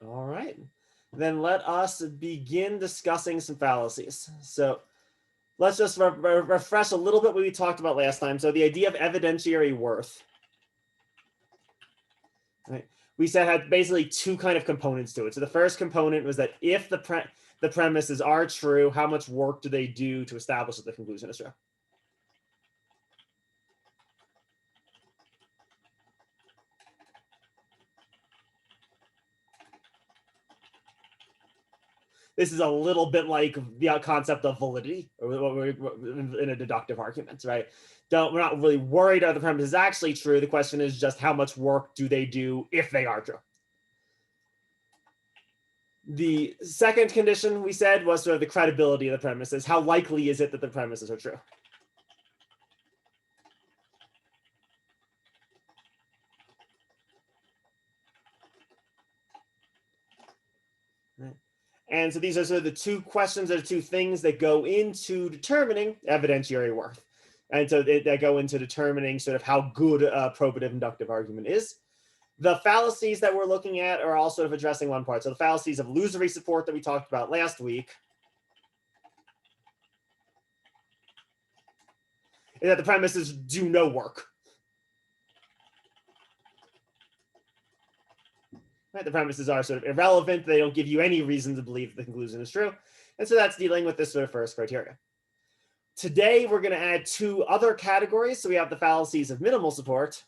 All right. Then let us begin discussing some fallacies. So let's just refresh a little bit what we talked about last time. So the idea of evidentiary worth. Right? We said had basically two kind of components to it. So the first component was that if the premises are true, how much work do they do to establish that the conclusion is true? This is a little bit like the concept of validity in a deductive argument, right? We're not really worried that the premise is actually true. The question is just how much work do they do if they are true? The second condition we said was sort of the credibility of the premises. How likely is it that the premises are true? And so these are sort of the two questions, or the two things that go into determining evidentiary worth. And so they go into determining sort of how good a probative inductive argument is. The fallacies that we're looking at are all sort of addressing one part. So the fallacies of illusory support that we talked about last week is that the premises do no work. Right? The premises are sort of irrelevant. They don't give you any reason to believe the conclusion is true. And so that's dealing with this sort of first criteria. Today, we're going to add two other categories. So we have the fallacies of minimal support.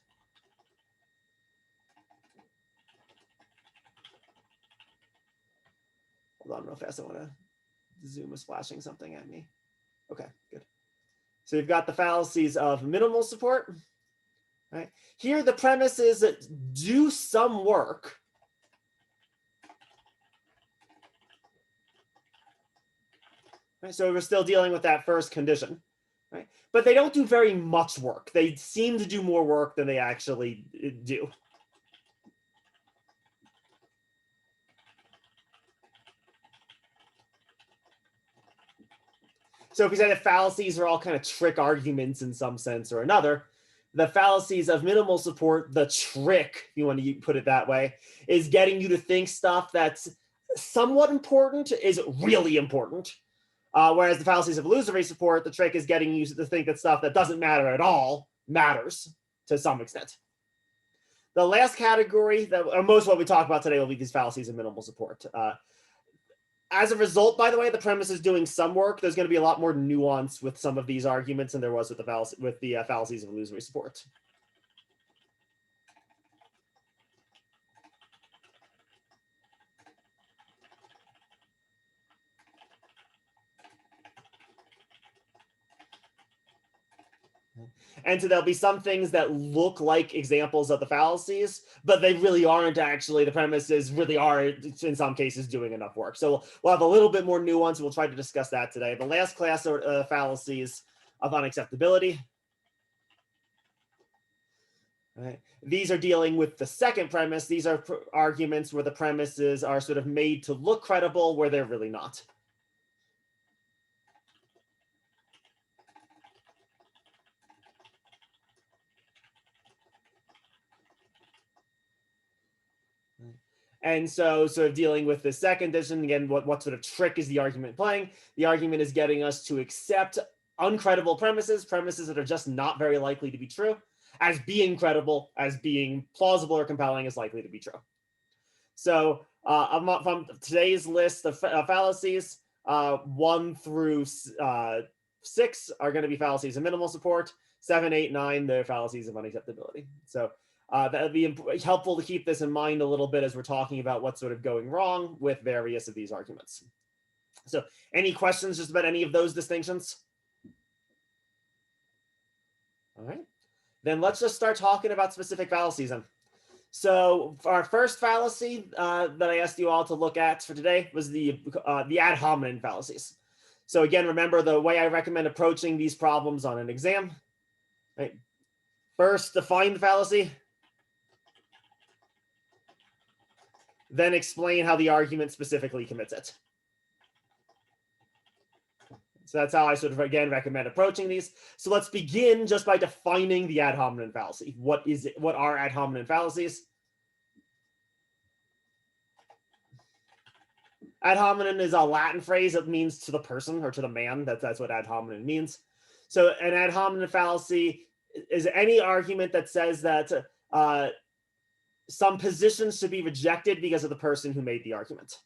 Hold on real fast. I want to Zoom is flashing something at me. Okay, good. So you've got the fallacies of minimal support. Right? Here, the premise is that do some work. Right? So we're still dealing with that first condition. Right? But they don't do very much work. They seem to do more work than they actually do. So if we say that fallacies are all kind of trick arguments in some sense or another, the fallacies of minimal support, the trick, if you want to put it that way, is getting you to think stuff that's somewhat important is really important. Whereas the fallacies of illusory support, the trick is getting you to think that stuff that doesn't matter at all matters to some extent. The last category, or most of what we talk about today, will be these fallacies of minimal support. As a result, by the way, the premise is doing some work. There's going to be a lot more nuance with some of these arguments than there was with the fallacies of illusory support. And so there'll be some things that look like examples of the fallacies, but they really aren't actually. The premises really are, in some cases, doing enough work. So we'll have a little bit more nuance. We'll try to discuss that today. The last class are fallacies of unacceptability. Right. These are dealing with the second premise. These are arguments where the premises are sort of made to look credible where they're really not. And so sort of dealing with the second condition, again, what sort of trick is the argument playing? The argument is getting us to accept uncredible premises that are just not very likely to be true, as being credible, as being plausible or compelling is likely to be true. So from today's list of fallacies, 1 through 6 are going to be fallacies of minimal support. 7, 8, 9, they're fallacies of unacceptability. So that would be helpful to keep this in mind a little bit as we're talking about what's sort of going wrong with various of these arguments. So any questions just about any of those distinctions? All right. Then let's just start talking about specific fallacies then. So our first fallacy that I asked you all to look at for today was the ad hominem fallacies. So again, remember the way I recommend approaching these problems on an exam. Right? First, define the fallacy. Then explain how the argument specifically commits it. So that's how I sort of, again, recommend approaching these. So let's begin just by defining the ad hominem fallacy. What is it? What are ad hominem fallacies? Ad hominem is a Latin phrase that means to the person or to the man. That's what ad hominem means. So an ad hominem fallacy is any argument that says that some positions should be rejected because of the person who made the argument.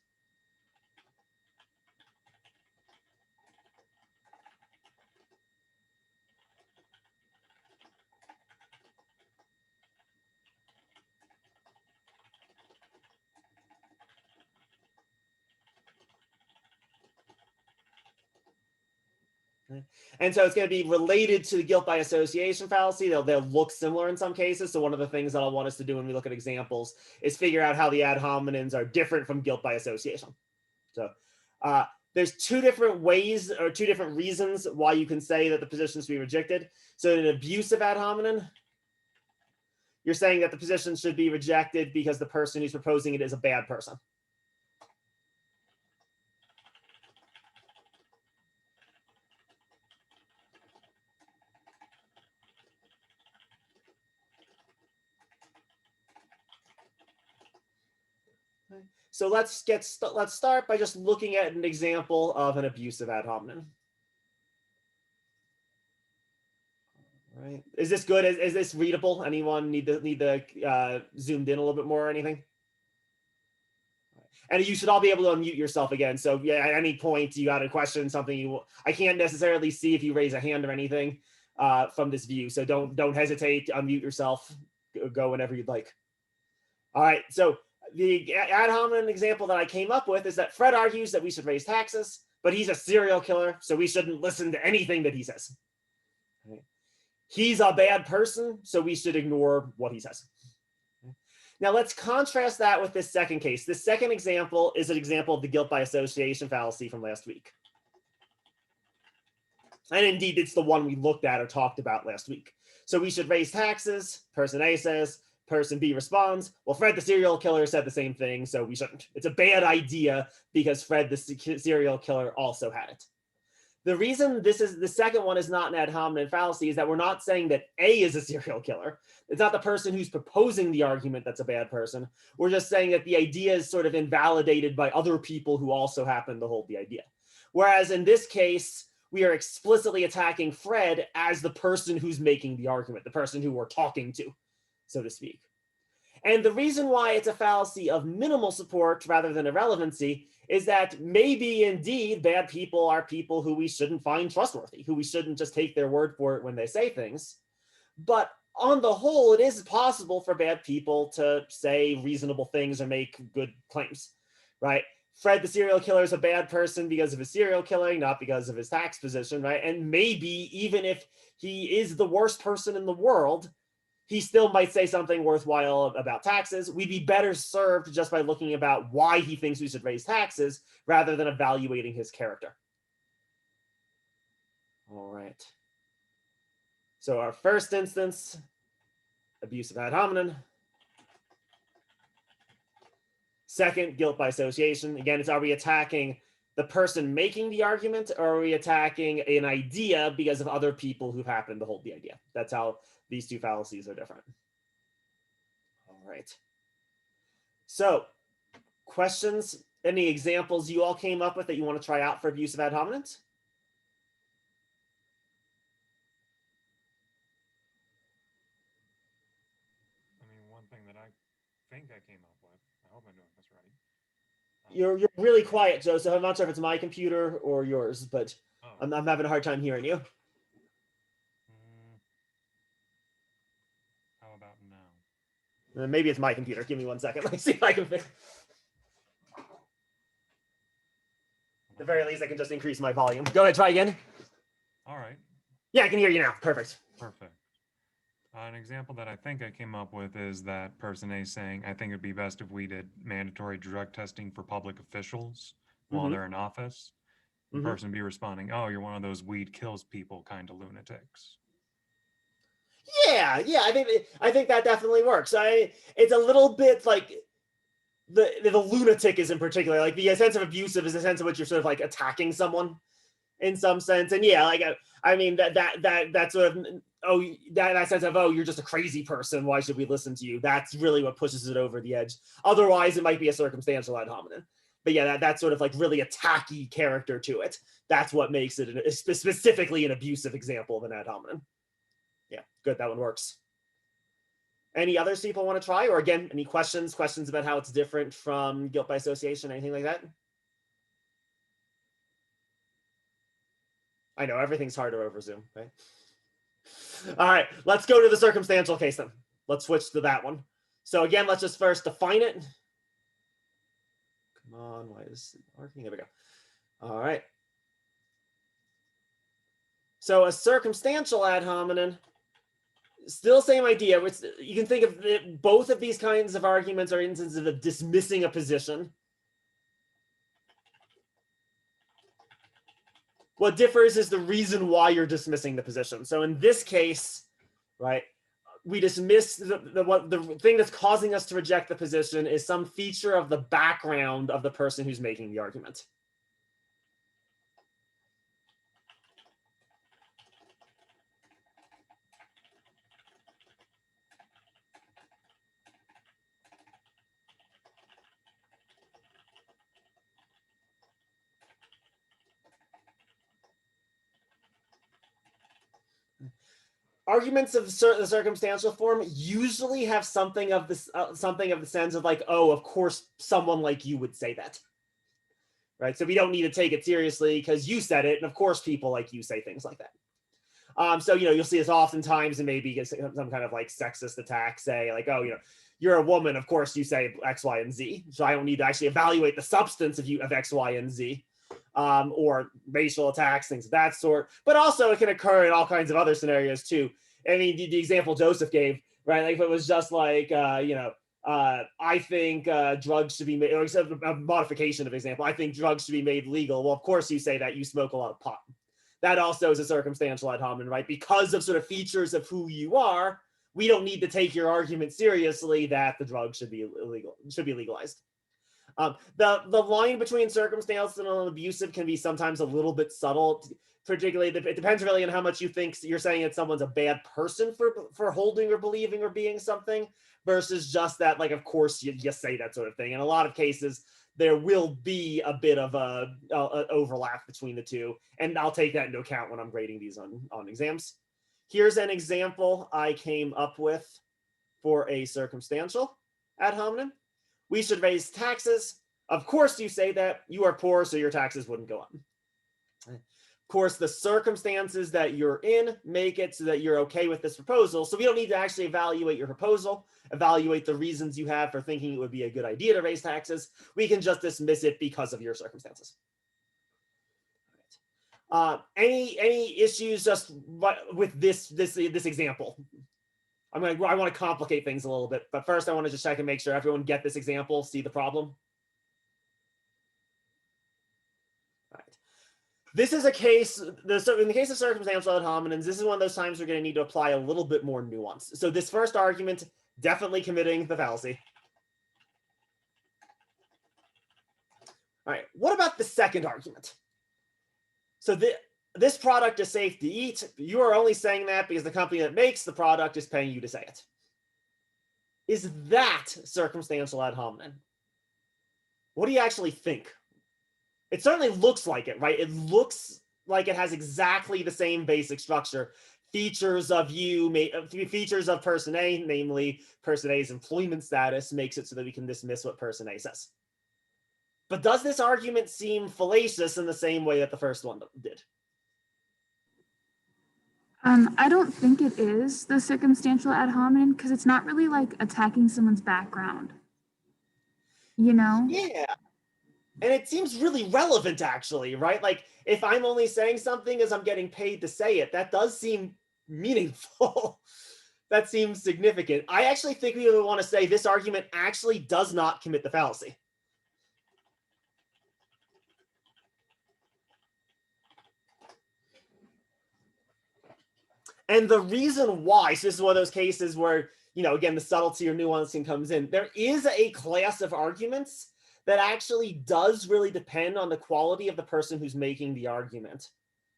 And so it's going to be related to the guilt by association fallacy. They'll look similar in some cases. So one of the things that I'll want us to do when we look at examples is figure out how the ad hominems are different from guilt by association. So there's two different ways or two different reasons why you can say that the position should be rejected. So in an abusive ad hominem, you're saying that the position should be rejected because the person who's proposing it is a bad person. So let's start by just looking at an example of an abusive ad hominem. All right. Is this good? Is this readable? Anyone need the zoomed in a little bit more or anything? And you should all be able to unmute yourself again. So yeah, at any point you got a question, something I can't necessarily see if you raise a hand or anything from this view. So don't hesitate to unmute yourself. Go whenever you'd like. All right. So the ad hominem example that I came up with is that Fred argues that we should raise taxes, but he's a serial killer, so we shouldn't listen to anything that he says. He's a bad person, so we should ignore what he says. Now let's contrast that with this second case. This second example is an example of the guilt by association fallacy from last week. And indeed, it's the one we looked at or talked about last week. So we should raise taxes, person A says, person B responds, well, Fred the serial killer said the same thing, so we shouldn't. It's a bad idea because Fred the serial killer also had it. The reason the second one is not an ad hominem fallacy is that we're not saying that A is a serial killer. It's not the person who's proposing the argument that's a bad person. We're just saying that the idea is sort of invalidated by other people who also happen to hold the idea. Whereas in this case, we are explicitly attacking Fred as the person who's making the argument, the person who we're talking to, so to speak. And the reason why it's a fallacy of minimal support rather than irrelevancy is that maybe indeed bad people are people who we shouldn't find trustworthy, who we shouldn't just take their word for it when they say things. But on the whole, it is possible for bad people to say reasonable things or make good claims, right? Fred the serial killer is a bad person because of his serial killing, not because of his tax position, right? And maybe even if he is the worst person in the world, he still might say something worthwhile about taxes. We'd be better served just by looking about why he thinks we should raise taxes rather than evaluating his character. All right. So our first instance, abusive ad hominem. Second, guilt by association. Again, are we attacking the person making the argument, or are we attacking an idea because of other people who happen to hold the idea? That's how these two fallacies are different. All right. So, questions? Any examples you all came up with that you want to try out for abusive ad hominems? I mean, one thing that I think I came up with, I hope I'm doing this right. You're really quiet, Joseph. I'm not sure if it's my computer or yours, but I'm having a hard time hearing you. How about now? Maybe it's my computer. Give me 1 second. Let's see if I can fix it. At the very least, I can just increase my volume. Go ahead, try again. All right. Yeah, I can hear you now. Perfect. Perfect. An example that I think I came up with is that person A saying, I think it'd be best if we did mandatory drug testing for public officials while they're in office. And person B responding, oh, you're one of those weed kills people kind of lunatics. Yeah, I think that definitely works. It's a little bit like the lunatic is in particular, like the sense of abusive is a sense in which you're sort of like attacking someone in some sense. And yeah, like I mean that sort of that sense of, oh, you're just a crazy person, why should we listen to you? That's really what pushes it over the edge. Otherwise, it might be a circumstantial ad hominem. but yeah, that's sort of like really a tacky character to it. That's what makes it specifically an abusive example of an ad hominem. Yeah, good, that one works. Any others people want to try? Or again, any questions about how it's different from guilt by association, anything like that? I know everything's harder over Zoom, right? All right, let's go to the circumstantial case then. Let's switch to that one. So again, let's just first define it. Come on, why is it working? There we go. All right. So a circumstantial ad hominem, still same idea. You can think of it, both of these kinds of arguments are instances of dismissing a position. What differs is the reason why you're dismissing the position. So in this case, right, we dismiss the thing that's causing us to reject the position is some feature of the background of the person who's making the argument. Arguments of the circumstantial form usually have something of this, something of the sense of like, oh, of course, someone like you would say that, right? So we don't need to take it seriously because you said it, and of course, people like you say things like that. So you'll see this oftentimes, and maybe get some kind of like sexist attack, say like, oh, you're a woman, of course you say X, Y, and Z, so I don't need to actually evaluate the substance of X, Y, and Z. Or racial attacks, things of that sort. But also it can occur in all kinds of other scenarios too. I mean, the example Joseph gave, right? Like if it was just like, I think drugs should be made, or a modification of example, I think drugs should be made legal. Well, of course you say that, you smoke a lot of pot. That also is a circumstantial ad hominem, right? Because of sort of features of who you are, we don't need to take your argument seriously that the drug should be illegal, should be legalized. The line between circumstantial and abusive can be sometimes a little bit subtle, particularly it depends really on how much you think you're saying that someone's a bad person for holding or believing or being something versus just that, like, of course you say that sort of thing. In a lot of cases, there will be a bit of a overlap between the two, and I'll take that into account when I'm grading these on exams. Here's an example I came up with for a circumstantial ad hominem. We should raise taxes. Of course you say that. You are poor, so your taxes wouldn't go up. Of course, the circumstances that you're in make it so that you're okay with this proposal. So we don't need to actually evaluate your proposal, evaluate the reasons you have for thinking it would be a good idea to raise taxes. We can just dismiss it because of your circumstances. Any issues just with this example? I want to complicate things a little bit, but first I want to just check and make sure everyone get this example, see the problem. All right. This is a case, in the case of circumstantial ad hominems, this is one of those times we're going to need to apply a little bit more nuance. So this first argument, definitely committing the fallacy. All right, what about the second argument? So this product is safe to eat. You are only saying that because the company that makes the product is paying you to say it. Is that circumstantial ad hominem? What do you actually think? It certainly looks like it, right? It looks like it has exactly the same basic structure. Features of features of person A, namely person A's employment status, makes it so that we can dismiss what person A says. But does this argument seem fallacious in the same way that the first one did? I don't think it is the circumstantial ad hominem because it's not really like attacking someone's background, Yeah. And it seems really relevant, actually, right? Like, if I'm only saying something as I'm getting paid to say it, that does seem meaningful. That seems significant. I actually think we would want to say this argument actually does not commit the fallacy. And the reason why, so this is one of those cases where, again, the subtlety or nuancing comes in. There is a class of arguments that actually does really depend on the quality of the person who's making the argument.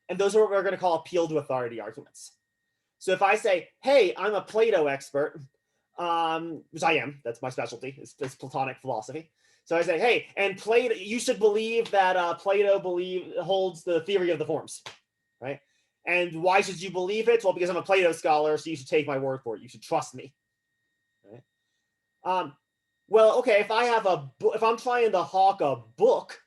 And those are what we're going to call appeal to authority arguments. So if I say, hey, I'm a Plato expert, which I am. That's my specialty. It's Platonic philosophy. So I say, hey, and Plato, you should believe that Plato holds the theory of the forms, right? And why should you believe it? Well, because I'm a Plato scholar, so you should take my word for it. You should trust me, right? Well, okay, if I'm trying to hawk a book,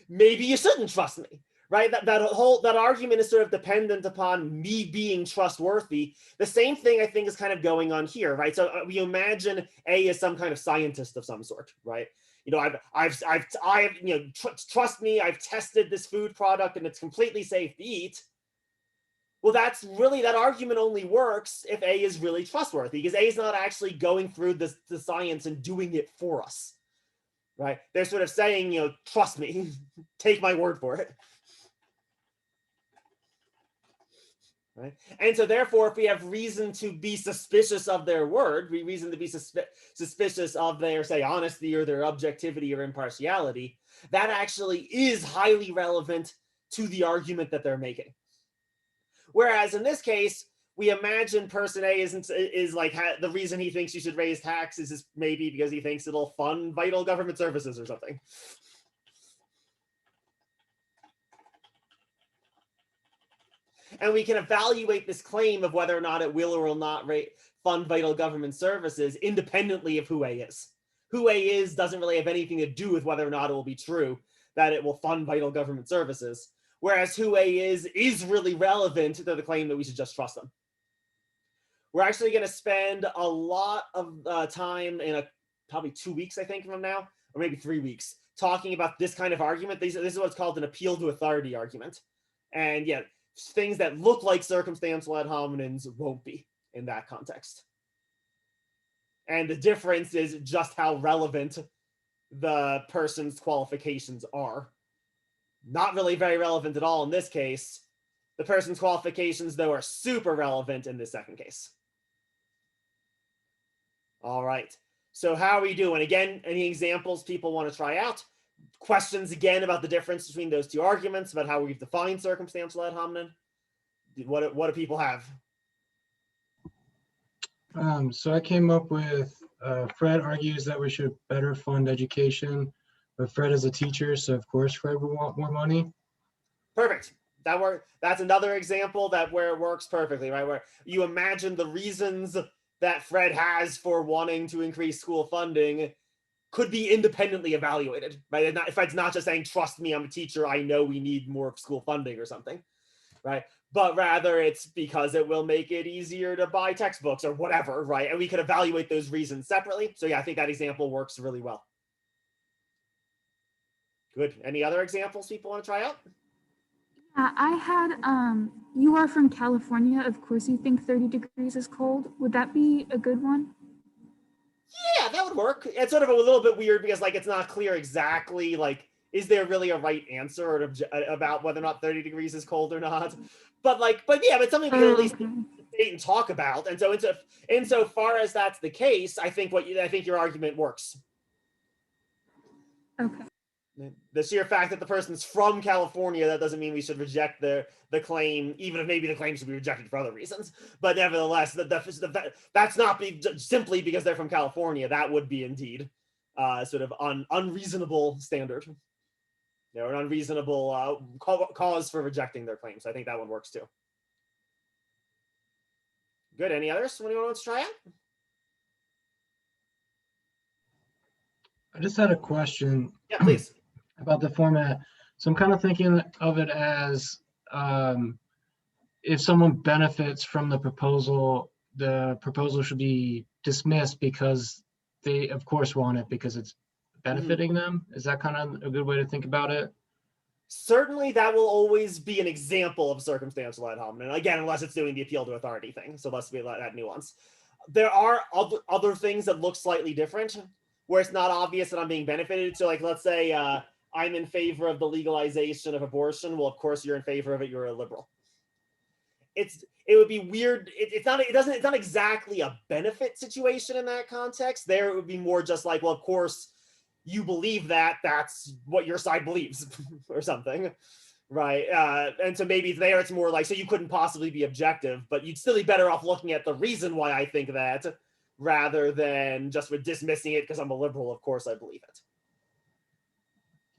maybe you shouldn't trust me, right? That argument is sort of dependent upon me being trustworthy. The same thing I think is kind of going on here, right? So we imagine A is some kind of scientist of some sort, right? You know, trust me, I've tested this food product and it's completely safe to eat. Well, that argument only works if A is really trustworthy, because A is not actually going through the science and doing it for us, right? They're sort of saying, you know, trust me, take my word for it. Right? And so therefore, if we have reason to be suspicious of their word, reason to be suspicious of their, say, honesty or their objectivity or impartiality, that actually is highly relevant to the argument that they're making. Whereas in this case, we imagine person A is like the reason he thinks you should raise taxes is maybe because he thinks it'll fund vital government services or something. And we can evaluate this claim of whether or not it will or will not fund vital government services independently of who A is. Who A is doesn't really have anything to do with whether or not it will be true that it will fund vital government services. Whereas who A is really relevant to the claim that we should just trust them. We're actually going to spend a lot of time in probably 2 weeks, I think, from now, or maybe 3 weeks, talking about this kind of argument. This is what's called an appeal to authority argument. And yeah, things that look like circumstantial ad hominems won't be in that context. And the difference is just how relevant the person's qualifications are. Not really very relevant at all in this case. The person's qualifications, though, are super relevant in this second case. All right. So how are we doing? Again, any examples people want to try out? Questions again about the difference between those two arguments, about how we've defined circumstantial ad hominem? What do people have? So I came up with Fred argues that we should better fund education, but Fred is a teacher, so of course Fred would want more money. Perfect. That's another example where it works perfectly, right? Where you imagine the reasons that Fred has for wanting to increase school funding could be independently evaluated, right? If Fred's not just saying, trust me, I'm a teacher, I know we need more school funding or something, right? But rather it's because it will make it easier to buy textbooks or whatever, right? And we could evaluate those reasons separately. So yeah, I think that example works really well. Good. Any other examples people want to try out? Yeah, I had, you are from California. Of course you think 30 degrees is cold. Would that be a good one? Yeah, that would work. It's sort of a little bit weird because like it's not clear exactly like is there really a right answer about whether or not 30 degrees is cold or not. But yeah, but something we can at least debate and talk about. And so insofar as that's the case, I think your argument works. Okay. The sheer fact that the person's from California, that doesn't mean we should reject the claim, even if maybe the claim should be rejected for other reasons. But nevertheless, that's not simply because they're from California. That would be indeed sort of unreasonable standard. An unreasonable cause for rejecting their claim. So I think that one works too. Good. Any others? Anyone wants to try out? I just had a question. Yeah, please. About the format. So I'm kind of thinking of it as if someone benefits from the proposal should be dismissed because they, of course, want it because it's benefiting them. Is that kind of a good way to think about it? Certainly, that will always be an example of circumstantial ad hominem. Again, unless it's doing the appeal to authority thing. So let's be that nuance. There are other things that look slightly different, where it's not obvious that I'm being benefited. So, like, let's say I'm in favor of the legalization of abortion. Well, of course, you're in favor of it. You're a liberal. It would be weird. It's not exactly a benefit situation in that context. There, it would be more just like, well, of course, you believe that. That's what your side believes, or something, right? And so maybe it's more like, so you couldn't possibly be objective, but you'd still be better off looking at the reason why I think that, rather than just with dismissing it because I'm a liberal, of course I believe it.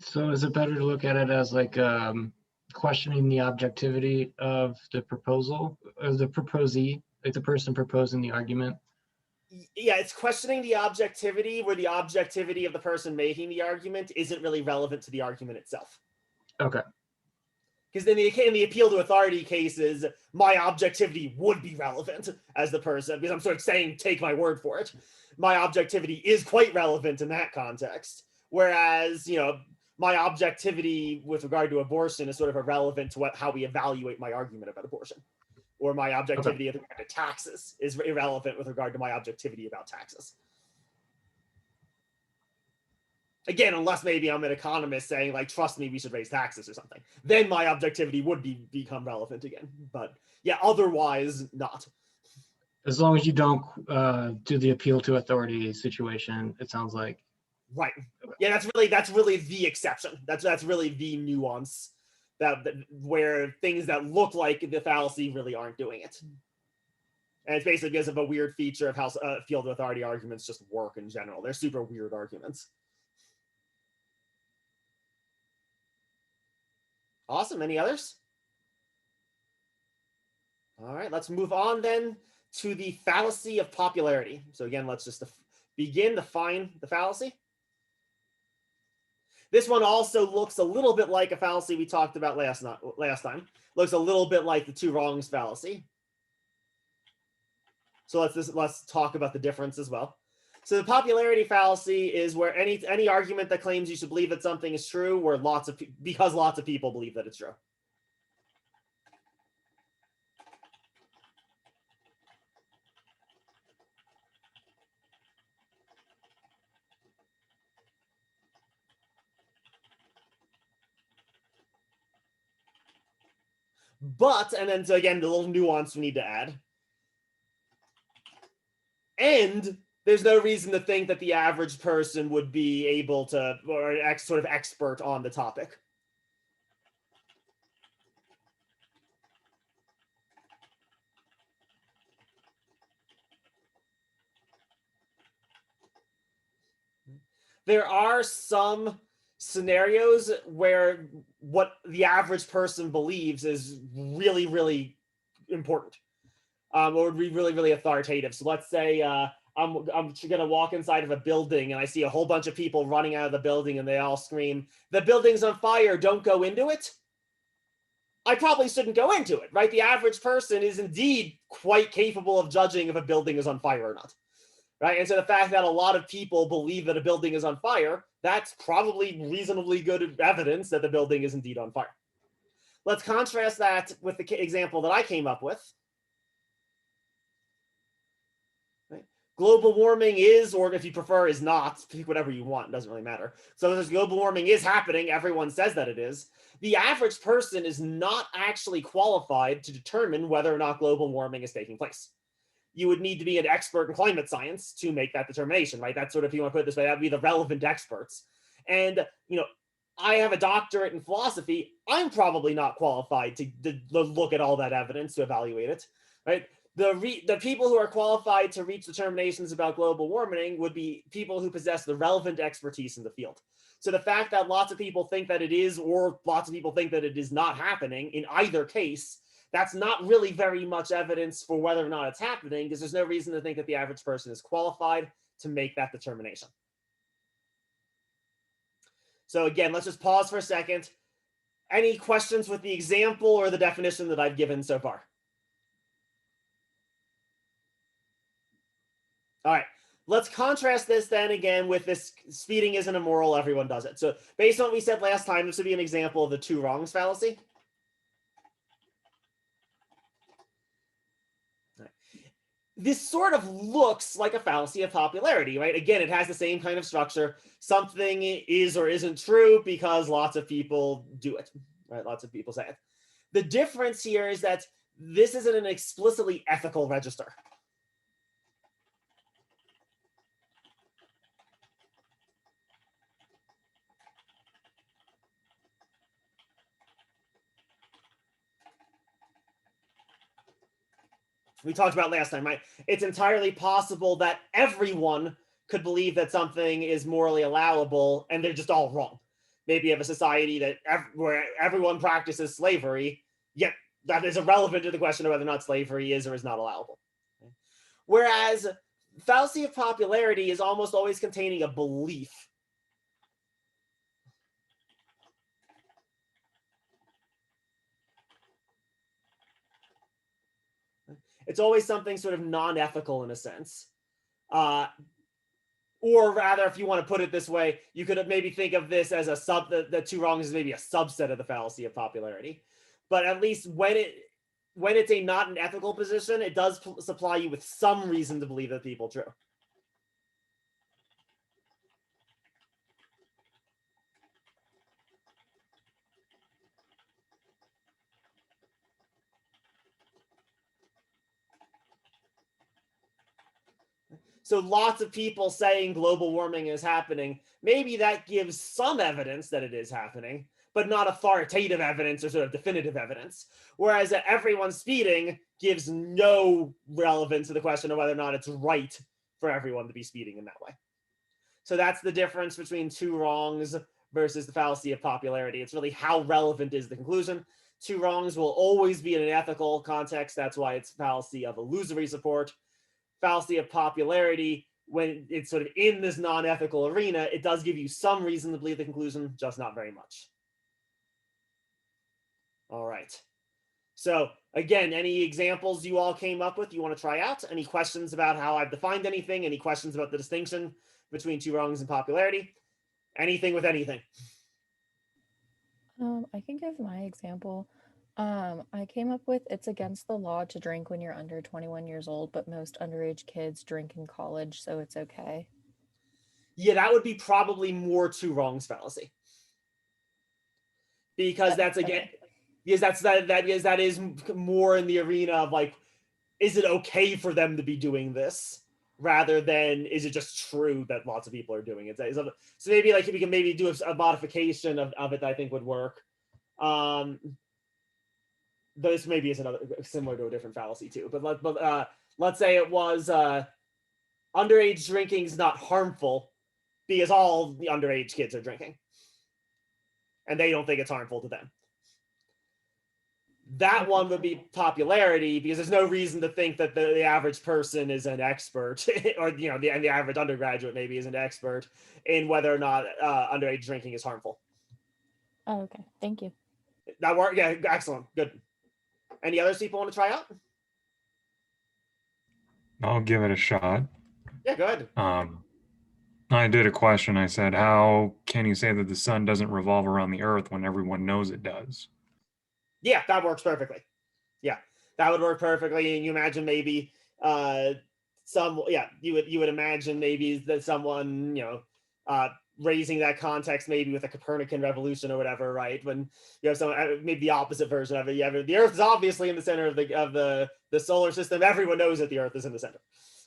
So is it better to look at it as like questioning the objectivity of the proposal or the proposee, like the person proposing the argument? Yeah, it's questioning the objectivity where the objectivity of the person making the argument isn't really relevant to the argument itself. Okay. Because in the appeal to authority cases, my objectivity would be relevant as the person, because I'm sort of saying, take my word for it. My objectivity is quite relevant in that context. Whereas, my objectivity with regard to abortion is sort of irrelevant to how we evaluate my argument about abortion. Or my objectivity with regard to taxes is irrelevant with regard to my objectivity about taxes. Again, unless maybe I'm an economist saying, like, trust me, we should raise taxes or something. Then my objectivity would become relevant again. But yeah, otherwise not. As long as you don't do the appeal to authority situation, it sounds like. Right. Yeah, that's really the exception. That's really the nuance that where things that look like the fallacy really aren't doing it. And it's basically because of a weird feature of how appeal to authority arguments just work in general. They're super weird arguments. Awesome. Any others? All right, let's move on then to the fallacy of popularity. So again, let's just begin to define the fallacy. This one also looks a little bit like a fallacy we talked about last time. Looks a little bit like the two wrongs fallacy. So let's talk about the difference as well. So the popularity fallacy is where any argument that claims you should believe that something is true, where because lots of people believe that it's true. But, and then so again, the little nuance we need to add. And there's no reason to think that the average person would be able to, or sort of expert on the topic. There are some scenarios where what the average person believes is really, really important, or would be really, really authoritative. So let's say I'm going to walk inside of a building and I see a whole bunch of people running out of the building and they all scream, "The building's on fire, don't go into it." I probably shouldn't go into it, right? The average person is indeed quite capable of judging if a building is on fire or not, right? And so the fact that a lot of people believe that a building is on fire, that's probably reasonably good evidence that the building is indeed on fire. Let's contrast that with the example that I came up with. Global warming is, or if you prefer, is not, pick whatever you want, it doesn't really matter. So this global warming is happening, everyone says that it is. The average person is not actually qualified to determine whether or not global warming is taking place. You would need to be an expert in climate science to make that determination, right? That's sort of, if you want to put it this way, that would be the relevant experts. And, I have a doctorate in philosophy. I'm probably not qualified to look at all that evidence to evaluate it, right? The people who are qualified to reach determinations about global warming would be people who possess the relevant expertise in the field. So the fact that lots of people think that it is, or lots of people think that it is not happening, in either case, that's not really very much evidence for whether or not it's happening, because there's no reason to think that the average person is qualified to make that determination. So again, let's just pause for a second. Any questions with the example or the definition that I've given so far? All right, let's contrast this then again with this speeding isn't immoral, everyone does it. So based on what we said last time, this would be an example of the two wrongs fallacy. This sort of looks like a fallacy of popularity, right? Again, it has the same kind of structure. Something is or isn't true because lots of people do it, right? Lots of people say it. The difference here is that this isn't an explicitly ethical register. we talked about last time, right? It's entirely possible that everyone could believe that something is morally allowable and they're just all wrong. Maybe you have a society that where everyone practices slavery, yet that is irrelevant to the question of whether or not slavery is or is not allowable. Whereas fallacy of popularity is almost always containing a belief. It's always something sort of non-ethical in a sense. Or rather, if you want to put it this way, you could maybe think of this as the two wrongs is maybe a subset of the fallacy of popularity. But at least when it's not an ethical position, it does supply you with some reason to believe that people true. So lots of people saying global warming is happening. Maybe that gives some evidence that it is happening, but not authoritative evidence or sort of definitive evidence. Whereas everyone speeding gives no relevance to the question of whether or not it's right for everyone to be speeding in that way. So that's the difference between two wrongs versus the fallacy of popularity. It's really how relevant is the conclusion. Two wrongs will always be in an ethical context. That's why it's fallacy of illusory support. Fallacy of popularity, when it's sort of in this non-ethical arena, it does give you some reason to believe the conclusion, just not very much. All right. So again, any examples you all came up with you want to try out? Any questions about how I've defined anything? Any questions about the distinction between two wrongs and popularity? Anything with anything? I can give my example. I came up with it's against the law to drink when you're under 21 years old, but most underage kids drink in college, so it's okay. Yeah, that would be probably more two wrongs fallacy. Because that's again, because that is more in the arena of like, is it okay for them to be doing this? Rather than is it just true that lots of people are doing it? So maybe like we can maybe do a modification of it that I think would work. This maybe is another similar to a different fallacy too. But let's say it was underage drinking is not harmful because all the underage kids are drinking, and they don't think it's harmful to them. That one would be popularity because there's no reason to think that the average person is an expert, or the average undergraduate maybe is an expert in whether or not underage drinking is harmful. Oh, okay. Thank you. That worked. Yeah, excellent. Good. Any others people want to try out? I'll give it a shot. Yeah, good. I did a question. I said, how can you say that the sun doesn't revolve around the earth when everyone knows it does? Yeah, that works perfectly. Yeah, that would work perfectly. And you imagine maybe you would imagine maybe that someone, raising that context maybe with a Copernican revolution or whatever, right? When you have maybe the opposite version of it. You have the Earth is obviously in the center of the solar system. Everyone knows that the Earth is in the center,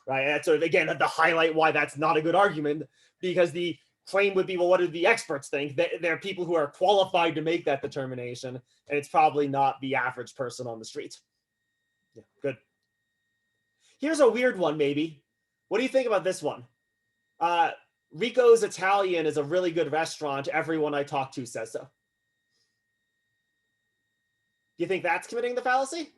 right? And that's sort of again to highlight why that's not a good argument, because the claim would be, well, what do the experts think? There are people who are qualified to make that determination, and it's probably not the average person on the street. Yeah, good. Here's a weird one, maybe. What do you think about this one? Rico's Italian is a really good restaurant. Everyone I talk to says so. Do you think that's committing the fallacy?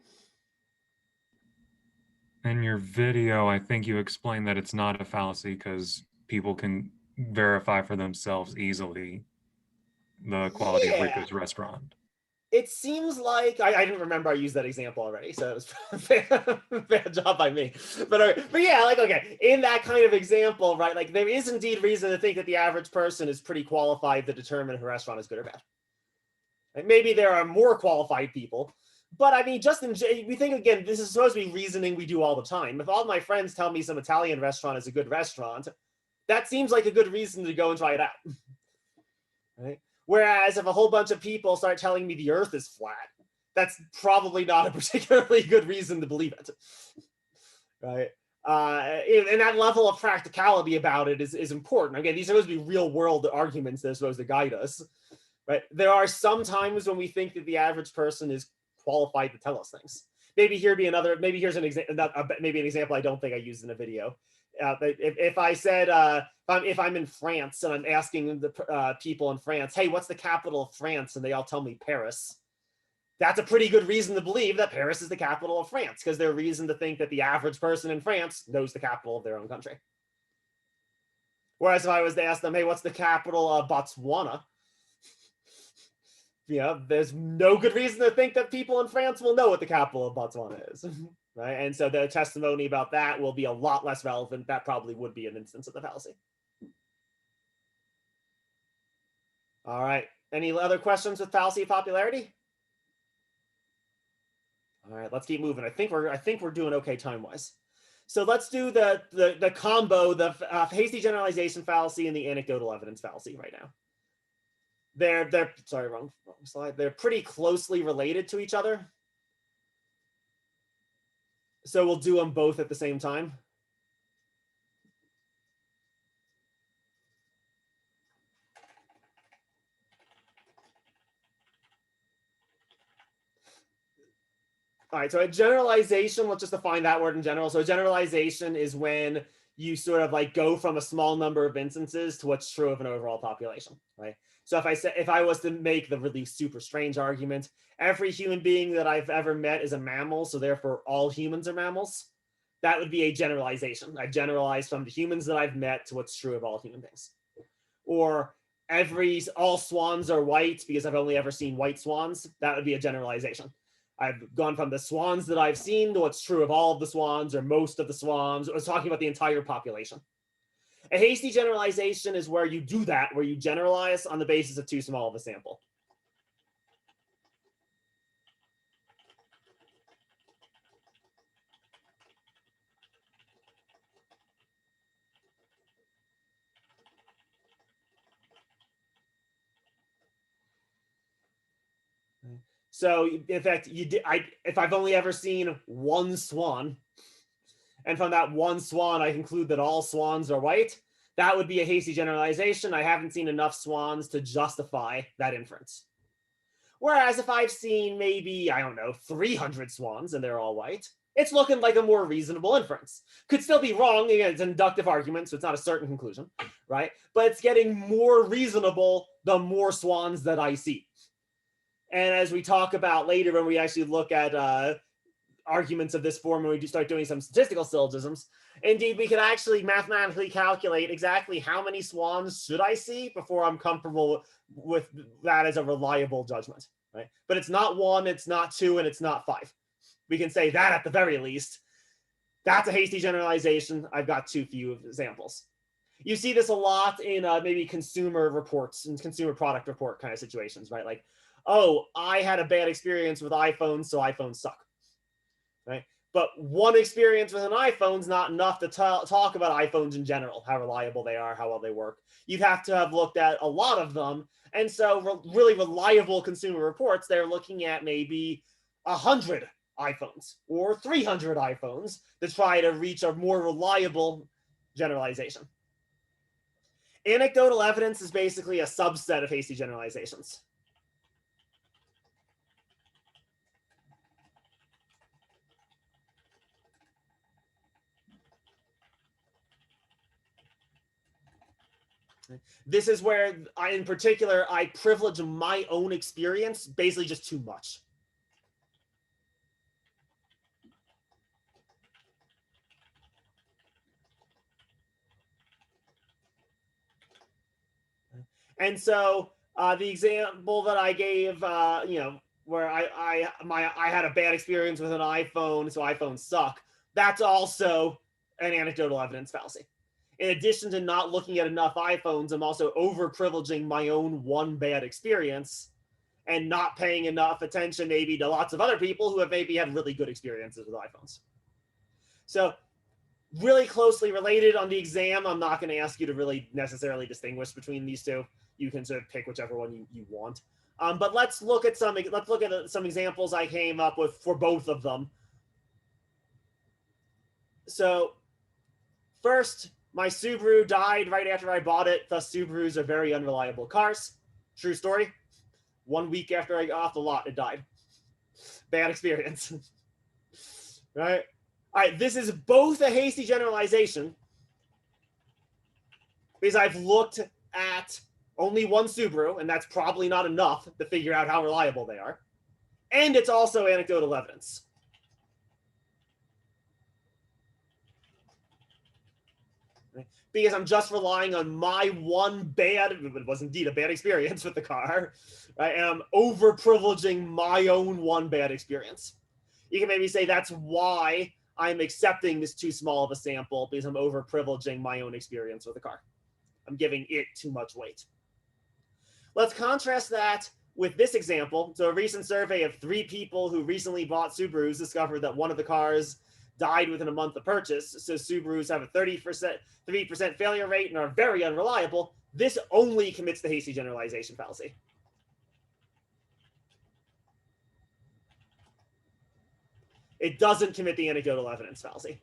In your video, I think you explained that it's not a fallacy because people can verify for themselves easily the quality of Rico's restaurant. It seems like I didn't remember I used that example already, so it was bad job by me. But yeah, like okay, in that kind of example, right? Like there is indeed reason to think that the average person is pretty qualified to determine if a restaurant is good or bad. Like maybe there are more qualified people, but I mean, we think again, this is supposed to be reasoning we do all the time. If all my friends tell me some Italian restaurant is a good restaurant, that seems like a good reason to go and try it out, right? Whereas if a whole bunch of people start telling me the Earth is flat, that's probably not a particularly good reason to believe it, right? And that level of practicality about it is important. Again, these are supposed to be real world arguments that are supposed to guide us, right? There are some times when we think that the average person is qualified to tell us things. maybe here'd be another, maybe here's an example, maybe an example I don't think I used in a video. But if I said, if I'm in France and I'm asking the people in France, hey, what's the capital of France? And they all tell me Paris. That's a pretty good reason to believe that Paris is the capital of France, because there's reason to think that the average person in France knows the capital of their own country. Whereas if I was to ask them, hey, what's the capital of Botswana? There's no good reason to think that people in France will know what the capital of Botswana is. Right? And so the testimony about that will be a lot less relevant. That probably would be an instance of the fallacy. All right. Any other questions with fallacy popularity? All right, let's keep moving. I think we're doing okay time-wise. So let's do the combo, the hasty generalization fallacy and the anecdotal evidence fallacy right now. They're sorry, wrong slide. They're pretty closely related to each other. So we'll do them both at the same time. All right, so a generalization, let's just define that word in general. So a generalization is when you sort of like go from a small number of instances to what's true of an overall population, right? So if I was to make the really super strange argument, every human being that I've ever met is a mammal, so therefore all humans are mammals, that would be a generalization. I generalize from the humans that I've met to what's true of all human beings. Or all swans are white because I've only ever seen white swans. That would be a generalization. I've gone from the swans that I've seen to what's true of all of the swans or most of the swans. I was talking about the entire population. A hasty generalization is where you do that, where you generalize on the basis of too small of a sample. So in fact, if I've only ever seen one swan, and from that one swan, I conclude that all swans are white, that would be a hasty generalization. I haven't seen enough swans to justify that inference. Whereas if I've seen maybe, I don't know, 300 swans and they're all white, it's looking like a more reasonable inference. Could still be wrong. Again, it's an inductive argument, so it's not a certain conclusion, right? But it's getting more reasonable the more swans that I see. And as we talk about later, when we actually look at arguments of this form, when we start doing some statistical syllogisms, indeed, we can actually mathematically calculate exactly how many swans should I see before I'm comfortable with that as a reliable judgment, right? But it's not 1, it's not 2, and it's not 5. We can say that at the very least. That's a hasty generalization. I've got too few examples. You see this a lot in maybe consumer reports and consumer product report kind of situations, right? Like, oh, I had a bad experience with iPhones, so iPhones suck, right? But one experience with an iPhone is not enough to talk about iPhones in general, how reliable they are, how well they work. You'd have to have looked at a lot of them. And so really reliable consumer reports, they're looking at maybe 100 iPhones or 300 iPhones to try to reach a more reliable generalization. Anecdotal evidence is basically a subset of hasty generalizations. This is where in particular, I privilege my own experience basically just too much. And so the example that I gave, where I had a bad experience with an iPhone, so iPhones suck. That's also an anecdotal evidence fallacy. In addition to not looking at enough iPhones, I'm also over-privileging my own one bad experience and not paying enough attention maybe to lots of other people who have maybe had really good experiences with iPhones. So really closely related on the exam. I'm not going to ask you to really necessarily distinguish between these two. You can sort of pick whichever one you want. But let's look at some examples I came up with for both of them. So first, my Subaru died right after I bought it. Thus, Subarus are very unreliable cars. True story. 1 week after I got off the lot, it died. Bad experience. right? All right, this is both a hasty generalization because I've looked at only one Subaru, and that's probably not enough to figure out how reliable they are. And it's also anecdotal evidence. Because I'm just relying on my one bad, it was indeed a bad experience with the car, right? And I'm over-privileging my own one bad experience. You can maybe say that's why I'm accepting this too small of a sample, because I'm over-privileging my own experience with the car. I'm giving it too much weight. Let's contrast that with this example. So a recent survey of 3 people who recently bought Subarus discovered that one of the cars died within a month of purchase. So Subarus have a 3% failure rate and are very unreliable. This only commits the hasty generalization fallacy. It doesn't commit the anecdotal evidence fallacy.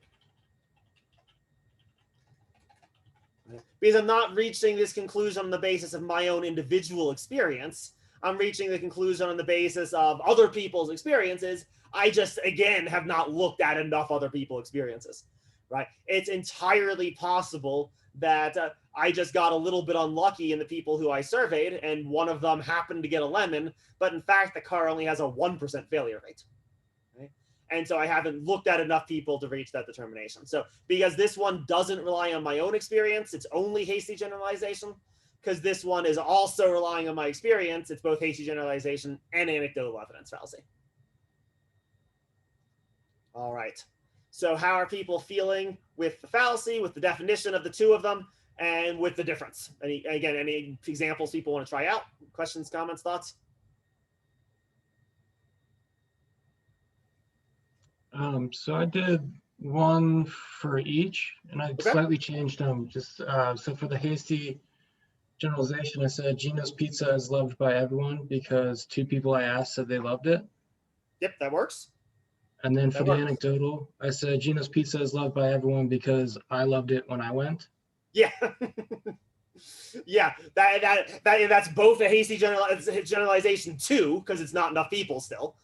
Because I'm not reaching this conclusion on the basis of my own individual experience. I'm reaching the conclusion on the basis of other people's experiences. I just, again, have not looked at enough other people's experiences, right? It's entirely possible that I just got a little bit unlucky in the people who I surveyed, and one of them happened to get a lemon, but in fact, the car only has a 1% failure rate. And so I haven't looked at enough people to reach that determination. So because this one doesn't rely on my own experience, it's only hasty generalization. Because this one is also relying on my experience, it's both hasty generalization and anecdotal evidence fallacy. All right. So how are people feeling with the fallacy, with the definition of the two of them, and with the difference? Any examples people want to try out? Questions, comments, thoughts? So I did one for each, and I slightly changed them. So for the hasty generalization, I said Gino's Pizza is loved by everyone because 2 people I asked said they loved it. Yep, that works. And then for the anecdotal, I said Gino's Pizza is loved by everyone because I loved it when I went. Yeah. Yeah, that's both a hasty generalization too, because it's not enough people still,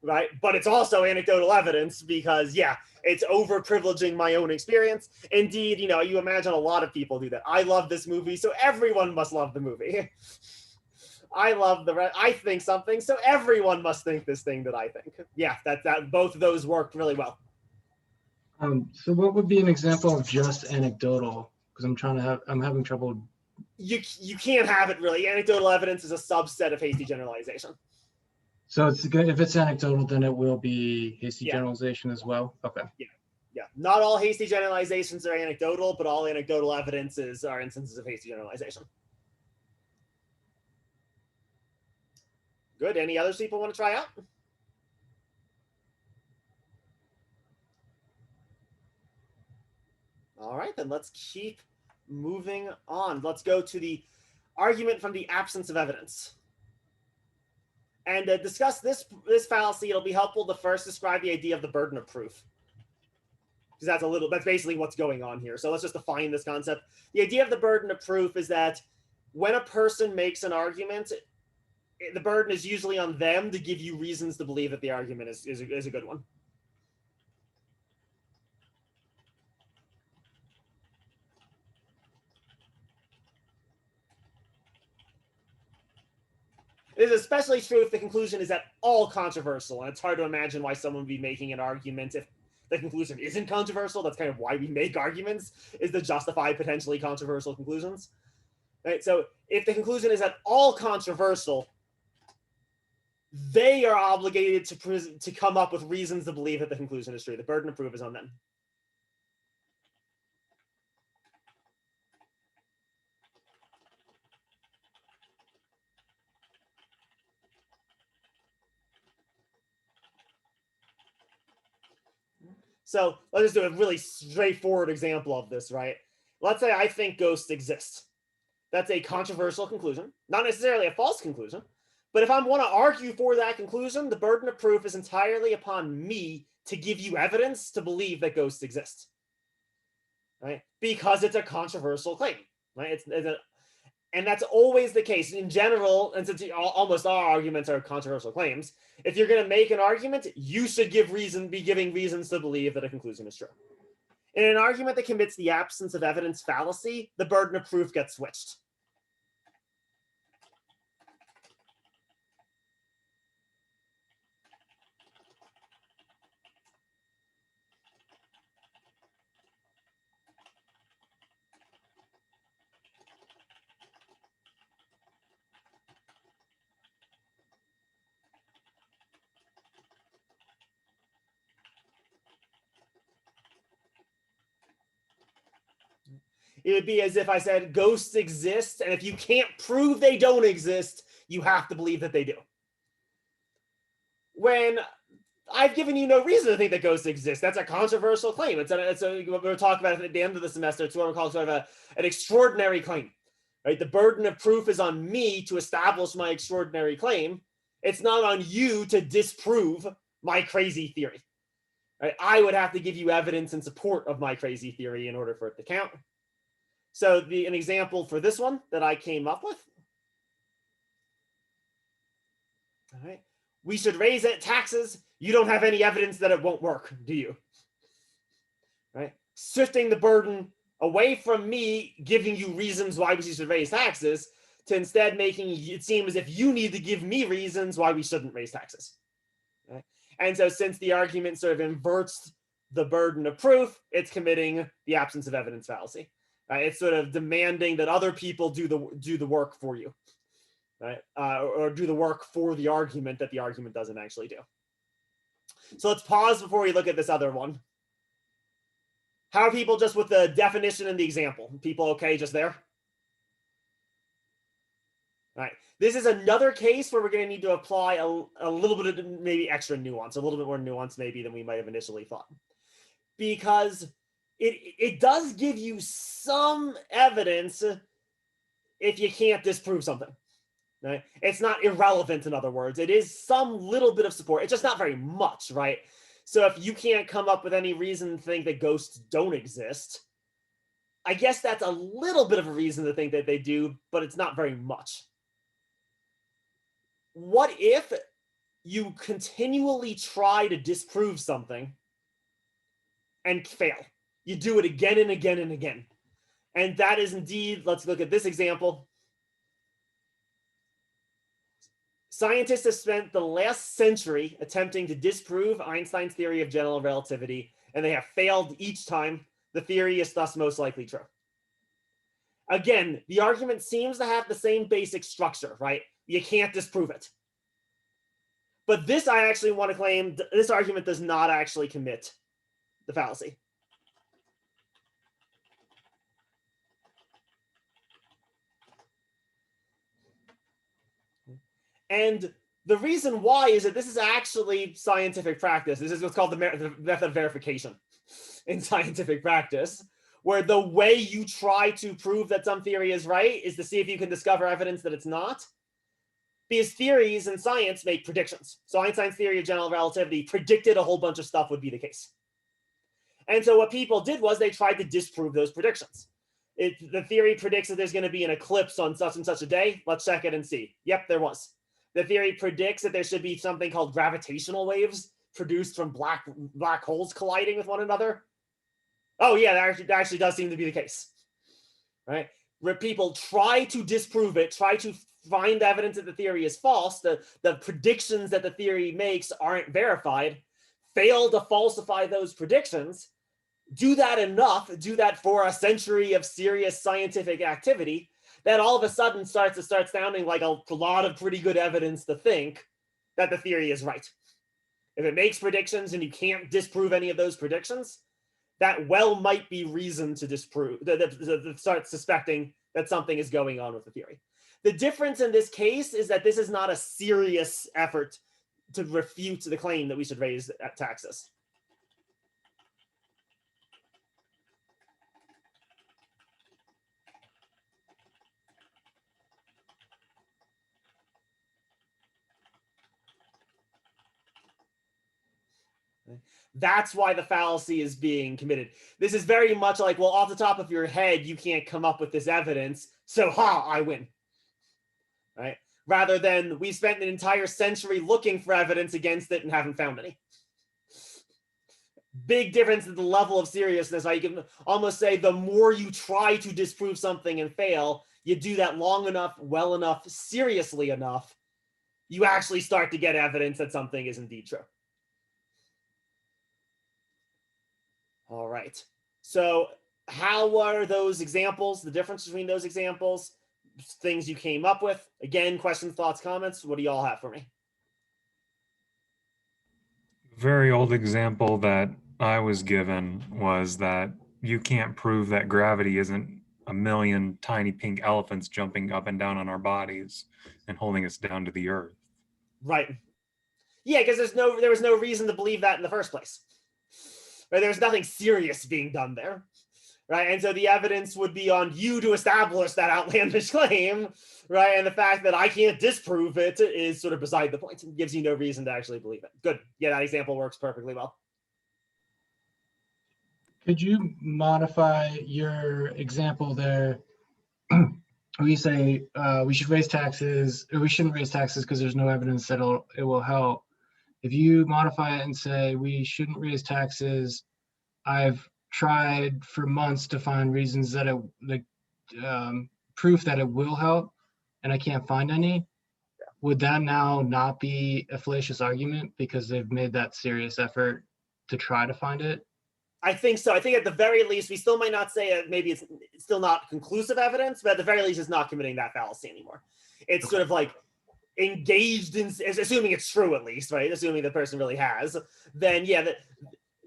right? But it's also anecdotal evidence because, yeah, it's over-privileging my own experience. Indeed, you imagine a lot of people do that. I love this movie, so everyone must love the movie. I think something, so everyone must think this thing that I think. Yeah, that both of those worked really well. So what would be an example of just anecdotal? Because I'm having trouble. You can't have it really. Anecdotal evidence is a subset of hasty generalization. So it's good if it's anecdotal, then it will be hasty generalization as well. Okay. Yeah. Not all hasty generalizations are anecdotal, but all anecdotal evidences are instances of hasty generalization. Good. Any others people want to try out? All right, then let's keep moving on. Let's go to the argument from the absence of evidence. And to discuss this fallacy, it'll be helpful to first describe the idea of the burden of proof. Because that's basically what's going on here. So let's just define this concept. The idea of the burden of proof is that when a person makes an argument, the burden is usually on them to give you reasons to believe that the argument is a good one. It is especially true if the conclusion is at all controversial, and it's hard to imagine why someone would be making an argument if the conclusion isn't controversial. That's kind of why we make arguments, is to justify potentially controversial conclusions. Right? So if the conclusion is at all controversial, they are obligated to come up with reasons to believe that the conclusion is true. The burden of proof is on them. So let's just do a really straightforward example of this, right? Let's say I think ghosts exist. That's a controversial conclusion, not necessarily a false conclusion. But if I want to argue for that conclusion, the burden of proof is entirely upon me to give you evidence to believe that ghosts exist, right? Because it's a controversial claim, right? And that's always the case in general. And since almost all arguments are controversial claims, if you're going to make an argument, you should be giving reasons to believe that a conclusion is true. In an argument that commits the absence of evidence fallacy, the burden of proof gets switched. It would be as if I said ghosts exist, and if you can't prove they don't exist, you have to believe that they do. When I've given you no reason to think that ghosts exist, that's a controversial claim. It's what we'll talk about at the end of the semester. It's what we call sort of an extraordinary claim, right? The burden of proof is on me to establish my extraordinary claim. It's not on you to disprove my crazy theory. Right? I would have to give you evidence in support of my crazy theory in order for it to count. So an example for this one that I came up with. All right. We should raise taxes. You don't have any evidence that it won't work, do you? Right? Shifting the burden away from me giving you reasons why we should raise taxes to instead making it seem as if you need to give me reasons why we shouldn't raise taxes. Right? And so since the argument sort of inverts the burden of proof, it's committing the absence of evidence fallacy. It's sort of demanding that other people do the work for you, right? Or do the work for the argument that the argument doesn't actually do. So let's pause before we look at this other one. How are people just with the definition and the example? People okay just there? All right. This is another case where we're going to need to apply a little bit of maybe extra nuance, a little bit more nuance maybe than we might have initially thought. Because it does give you some evidence if you can't disprove something. Right? It's not irrelevant, in other words. It is some little bit of support. It's just not very much, right? So if you can't come up with any reason to think that ghosts don't exist, I guess that's a little bit of a reason to think that they do, but it's not very much. What if you continually try to disprove something and fail? You do it again and again and again. And that is indeed, let's look at this example. Scientists have spent the last century attempting to disprove Einstein's theory of general relativity, and they have failed each time. The theory is thus most likely true. Again, the argument seems to have the same basic structure, right? You can't disprove it. But this, I actually want to claim, this argument does not actually commit the fallacy. And the reason why is that this is actually scientific practice. This is what's called the method of verification in scientific practice, where the way you try to prove that some theory is right is to see if you can discover evidence that it's not. Because theories in science make predictions. So Einstein's theory of general relativity predicted a whole bunch of stuff would be the case. And so what people did was they tried to disprove those predictions. The theory predicts that there's going to be an eclipse on such and such a day. Let's check it and see. Yep, there was. The theory predicts that there should be something called gravitational waves produced from black holes colliding with one another. Oh yeah, that actually does seem to be the case, right? Where people try to disprove it, try to find evidence that the theory is false, the predictions that the theory makes aren't verified, fail to falsify those predictions, do that enough, do that for a century of serious scientific activity, that all of a sudden starts sounding like a lot of pretty good evidence to think that the theory is right. If it makes predictions and you can't disprove any of those predictions, that well might be reason to disprove, to start suspecting that something is going on with the theory. The difference in this case is that this is not a serious effort to refute the claim that we should raise taxes. That's why the fallacy is being committed. This is very much like, well, off the top of your head, you can't come up with this evidence, so I win. Right? Rather than we spent an entire century looking for evidence against it and haven't found any. Big difference in the level of seriousness. You can almost say the more you try to disprove something and fail, you do that long enough, well enough, seriously enough, you actually start to get evidence that something is indeed true. All right. So how are those examples, the difference between those examples, things you came up with? Again, questions, thoughts, comments. What do y'all have for me? Very old example that I was given was that you can't prove that gravity isn't a million tiny pink elephants jumping up and down on our bodies and holding us down to the earth. Right. Yeah, because there was no reason to believe that in the first place. Right? There's nothing serious being done there. Right. And so the evidence would be on you to establish that outlandish claim. Right. And the fact that I can't disprove it is sort of beside the point. It gives you no reason to actually believe it. Good. Yeah, that example works perfectly well. Could you modify your example there? We say we should raise taxes, or we shouldn't raise taxes because there's no evidence that it will help. If you modify it and say we shouldn't raise taxes, I've tried for months to find reasons that proof that it will help, and I can't find any. Would that now not be a fallacious argument because they've made that serious effort to try to find it? I think so. I think at the very least, we still might not say maybe it's still not conclusive evidence, but at the very least, it's not committing that fallacy anymore. It's sort of like engaged in, assuming it's true at least, right? Assuming the person really has, then yeah,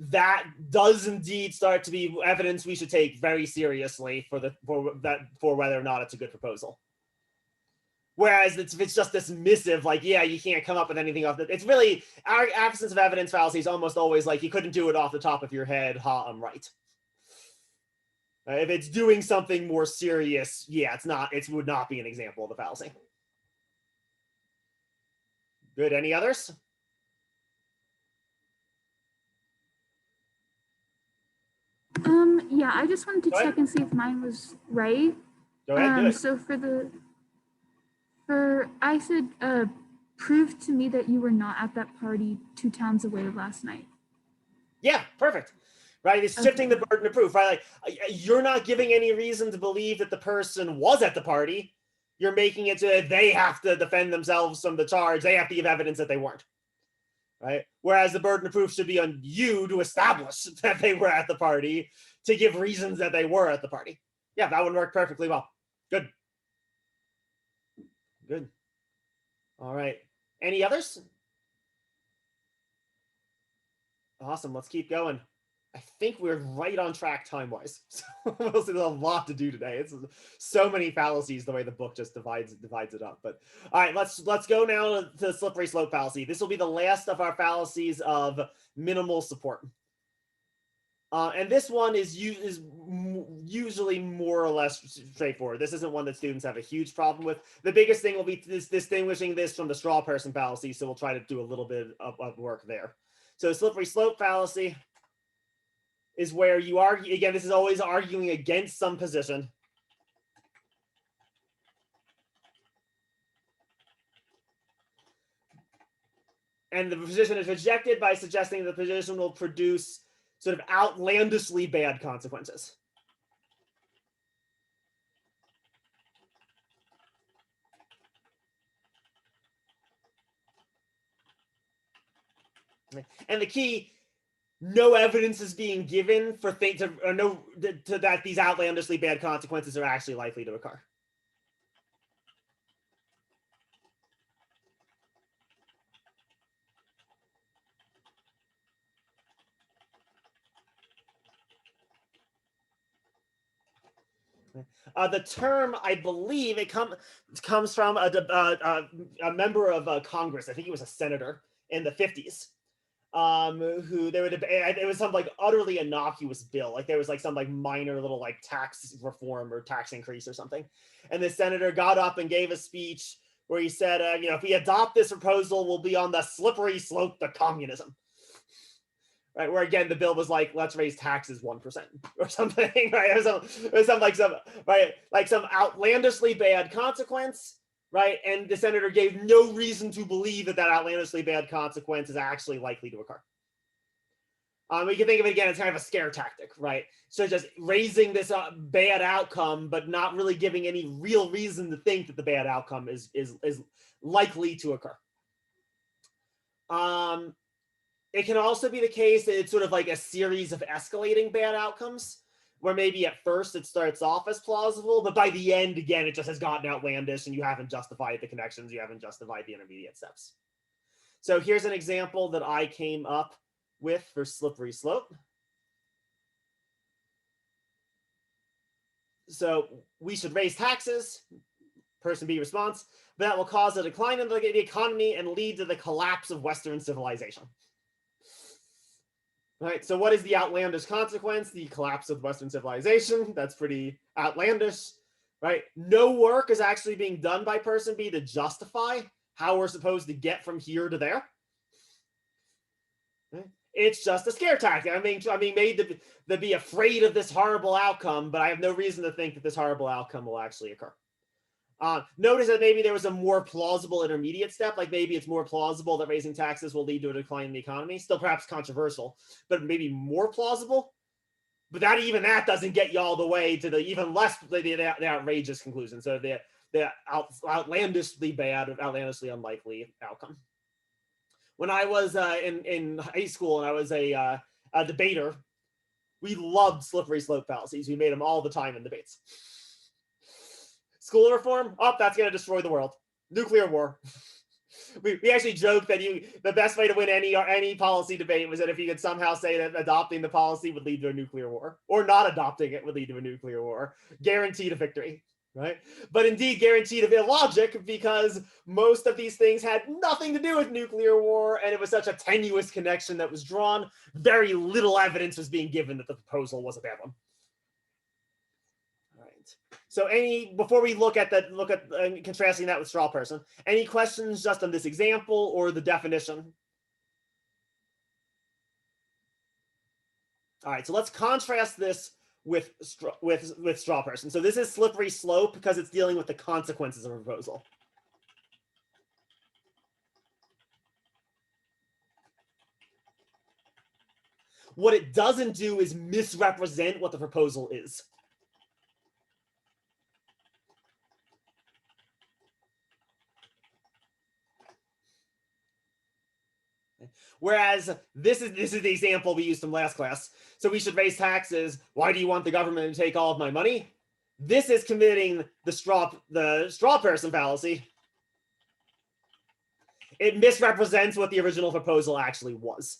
that does indeed start to be evidence we should take very seriously for whether or not it's a good proposal. Whereas if it's just dismissive, like, yeah, you can't come up with anything off that. It's really, our absence of evidence fallacy is almost always like, you couldn't do it off the top of your head. I'm right. If it's doing something more serious, yeah, it would not be an example of the fallacy. Good. Any others? Yeah, I just wanted to check and see if mine was right. Go ahead. So I said, prove to me that you were not at that party 2 towns away last night. Yeah, perfect. Right, it's shifting the burden of proof, right? Like, you're not giving any reason to believe that the person was at the party. You're making it so they have to defend themselves from the charge. They have to give evidence that they weren't, right? Whereas the burden of proof should be on you to establish that they were at the party, to give reasons that they were at the party. Yeah, that would work perfectly well. Good. Good. All right. Any others? Awesome. Let's keep going. I think we're right on track time-wise. So there's a lot to do today. It's so many fallacies the way the book just divides it up. But all right, let's go now to the slippery slope fallacy. This will be the last of our fallacies of minimal support. And this one is usually more or less straightforward. This isn't one that students have a huge problem with. The biggest thing will be distinguishing this from the straw person fallacy. So we'll try to do a little bit of work there. So slippery slope fallacy is where you argue, again, this is always arguing against some position. And the position is rejected by suggesting the position will produce sort of outlandishly bad consequences. And the key, no evidence is being given for that these outlandishly bad consequences are actually likely to occur. The term, I believe, it comes from a member of Congress. I think he was a senator in the 50s. Who they would it was some like utterly innocuous bill, like there was like some like minor little like tax reform or tax increase or something, and the senator got up and gave a speech where he said, if we adopt this proposal, we'll be on the slippery slope to communism. right? Where again, the bill was like, let's raise taxes 1% or something, right? Or some right, like some outlandishly bad consequence, right? And the senator gave no reason to believe that that outlandishly bad consequence is actually likely to occur. We can think of it again as kind of a scare tactic, right? So just raising this bad outcome, but not really giving any real reason to think that the bad outcome is likely to occur. It can also be the case that it's sort of like a series of escalating bad outcomes, where maybe at first it starts off as plausible, but by the end, again, it just has gotten outlandish and you haven't justified the connections, you haven't justified the intermediate steps. So here's an example that I came up with for slippery slope. So we should raise taxes, person B response, but that will cause a decline in the economy and lead to the collapse of Western civilization. Right, so what is the outlandish consequence? The collapse of Western civilization. That's pretty outlandish, right? No work is actually being done by person B to justify how we're supposed to get from here to there. Right? It's just a scare tactic. I'm being made to be afraid of this horrible outcome, but I have no reason to think that this horrible outcome will actually occur. Notice that maybe there was a more plausible intermediate step, like maybe it's more plausible that raising taxes will lead to a decline in the economy. Still perhaps controversial, but maybe more plausible. But that doesn't get you all the way to the even less the outrageous conclusion. So the outlandishly bad, outlandishly unlikely outcome. When I was in high school and I was a debater, we loved slippery slope fallacies. We made them all the time in debates. School reform, that's going to destroy the world. Nuclear war. We actually joked that the best way to win any policy debate was that if you could somehow say that adopting the policy would lead to a nuclear war, or not adopting it would lead to a nuclear war. Guaranteed a victory. Right? But indeed guaranteed of illogic, because most of these things had nothing to do with nuclear war, and it was such a tenuous connection that was drawn. Very little evidence was being given that the proposal was a bad one. All right. So before we look at contrasting that with straw person, any questions just on this example or the definition? All right, so let's contrast this with straw person. So this is slippery slope because it's dealing with the consequences of a proposal. What it doesn't do is misrepresent what the proposal is. Whereas this is the example we used from last class. So we should raise taxes. Why do you want the government to take all of my money? This is committing the straw person fallacy. It misrepresents what the original proposal actually was.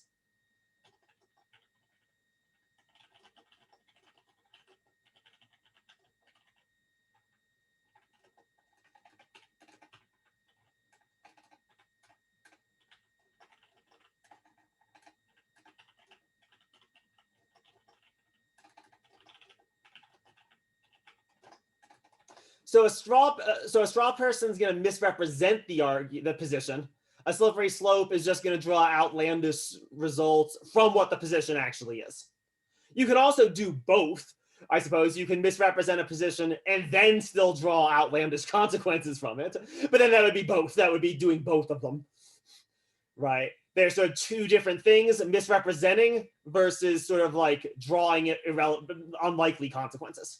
So a straw person is going to misrepresent the position. A slippery slope is just going to draw outlandish results from what the position actually is. You can also do both. I suppose you can misrepresent a position and then still draw outlandish consequences from it. But then that would be both. That would be doing both of them, right? There's sort of two different things: misrepresenting versus sort of like drawing it unlikely consequences.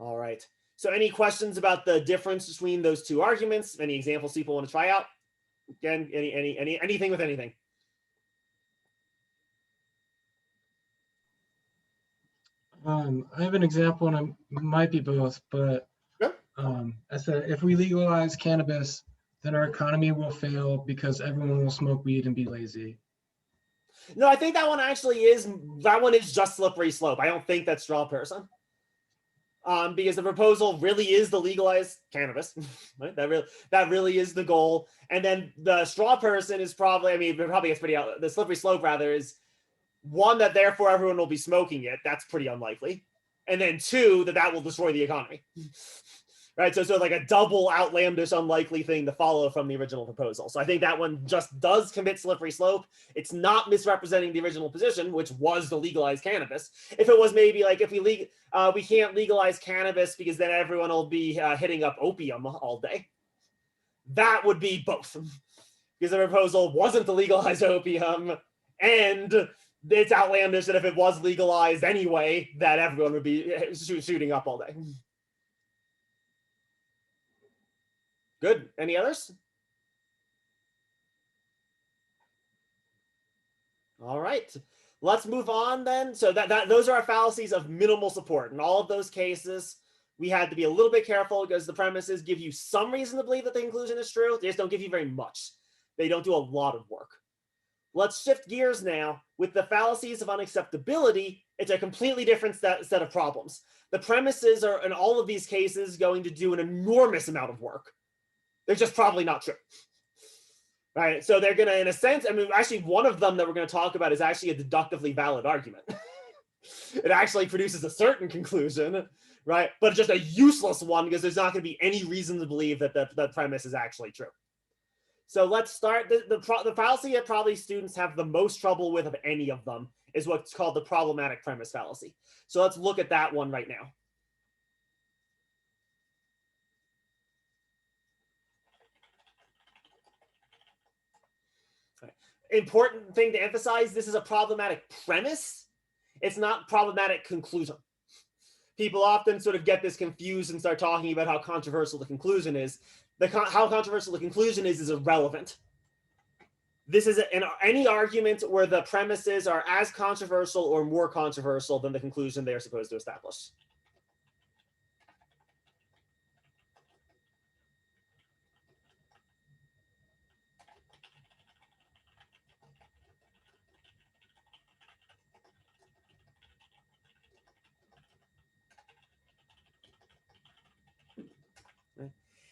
All right. So any questions about the difference between those two arguments? Any examples people want to try out? Again, anything with anything. I have an example, and it might be both, but yeah. I said if we legalize cannabis, then our economy will fail because everyone will smoke weed and be lazy. No, I think that one is just slippery slope. I don't think that's straw person. Because the proposal really is the legalized cannabis, right? That really is the goal. And then the straw person is probably, gets pretty out. The slippery slope rather is one, that therefore everyone will be smoking it. That's pretty unlikely. And then two, that will destroy the economy. right? So like a double outlandish, unlikely thing to follow from the original proposal. So I think that one just does commit slippery slope. It's not misrepresenting the original position, which was to legalize cannabis. If it was maybe like if we can't legalize cannabis because then everyone will be hitting up opium all day, that would be both. Because the proposal wasn't to legalize opium, and it's outlandish that if it was legalized anyway, that everyone would be shooting up all day. Good. Any others? All right. Let's move on then. So those are our fallacies of minimal support. In all of those cases, we had to be a little bit careful because the premises give you some reason to believe that the conclusion is true. They just don't give you very much. They don't do a lot of work. Let's shift gears now. With the fallacies of unacceptability, it's a completely different set of problems. The premises are, in all of these cases, going to do an enormous amount of work. They're just probably not true. Right? So they're going to, in a sense, I mean, actually, one of them that we're going to talk about is actually a deductively valid argument. It actually produces a certain conclusion, right? But just a useless one because there's not going to be any reason to believe that the premise is actually true. So let's start. The fallacy that probably students have the most trouble with of any of them is what's called the problematic premise fallacy. So let's look at that one right now. Okay. Important thing to emphasize, this is a problematic premise. It's not problematic conclusion. People often sort of get this confused and start talking about how controversial the conclusion is. How controversial the conclusion is irrelevant. This is any argument where the premises are as controversial or more controversial than the conclusion they are supposed to establish.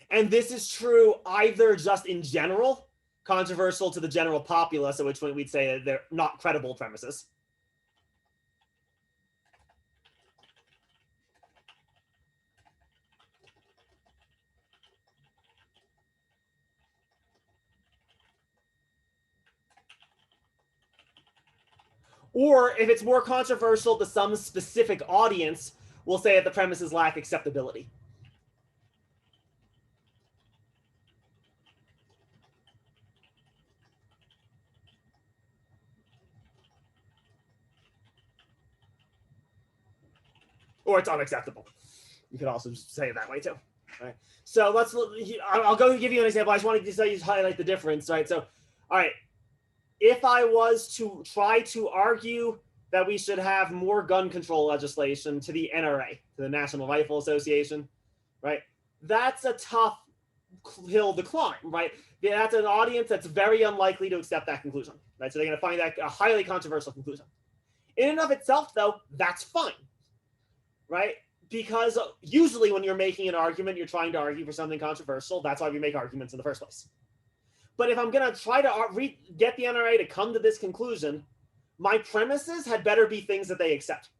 And this is true either just in general, controversial to the general populace, at which point we'd say they're not credible premises. Or if it's more controversial to some specific audience, we'll say that the premises lack acceptability. Or it's unacceptable. You could also say it that way too. Right. So I'll go give you an example. I just wanted to highlight the difference, right? So, all right, if I was to try to argue that we should have more gun control legislation to the NRA, to the National Rifle Association, right? That's a tough hill to climb, right? That's an audience that's very unlikely to accept that conclusion, right? So they're going to find that a highly controversial conclusion. In and of itself, though, that's fine. Right? Because usually when you're making an argument, you're trying to argue for something controversial. That's why we make arguments in the first place. But if I'm going to try to get the NRA to come to this conclusion, my premises had better be things that they accept.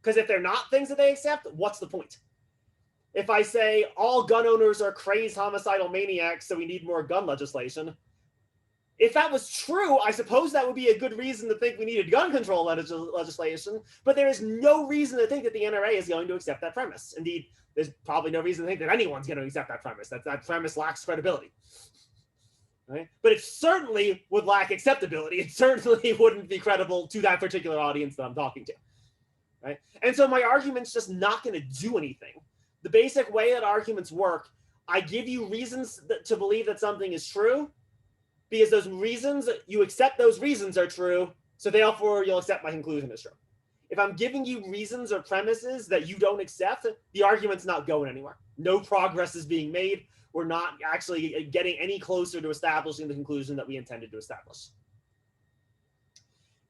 Because if they're not things that they accept, what's the point? If I say all gun owners are crazed homicidal maniacs, so we need more gun legislation, if that was true, I suppose that would be a good reason to think we needed gun control legislation, but there is no reason to think that the NRA is going to accept that premise. Indeed, there's probably no reason to think that anyone's going to accept that premise. That premise lacks credibility. Right? But it certainly would lack acceptability. It certainly wouldn't be credible to that particular audience that I'm talking to. Right? And so my argument's just not going to do anything. The basic way that arguments work, I give you reasons to believe that something is true, because those reasons, you accept those reasons are true, so therefore you'll accept my conclusion is true. If I'm giving you reasons or premises that you don't accept, the argument's not going anywhere. No progress is being made. We're not actually getting any closer to establishing the conclusion that we intended to establish.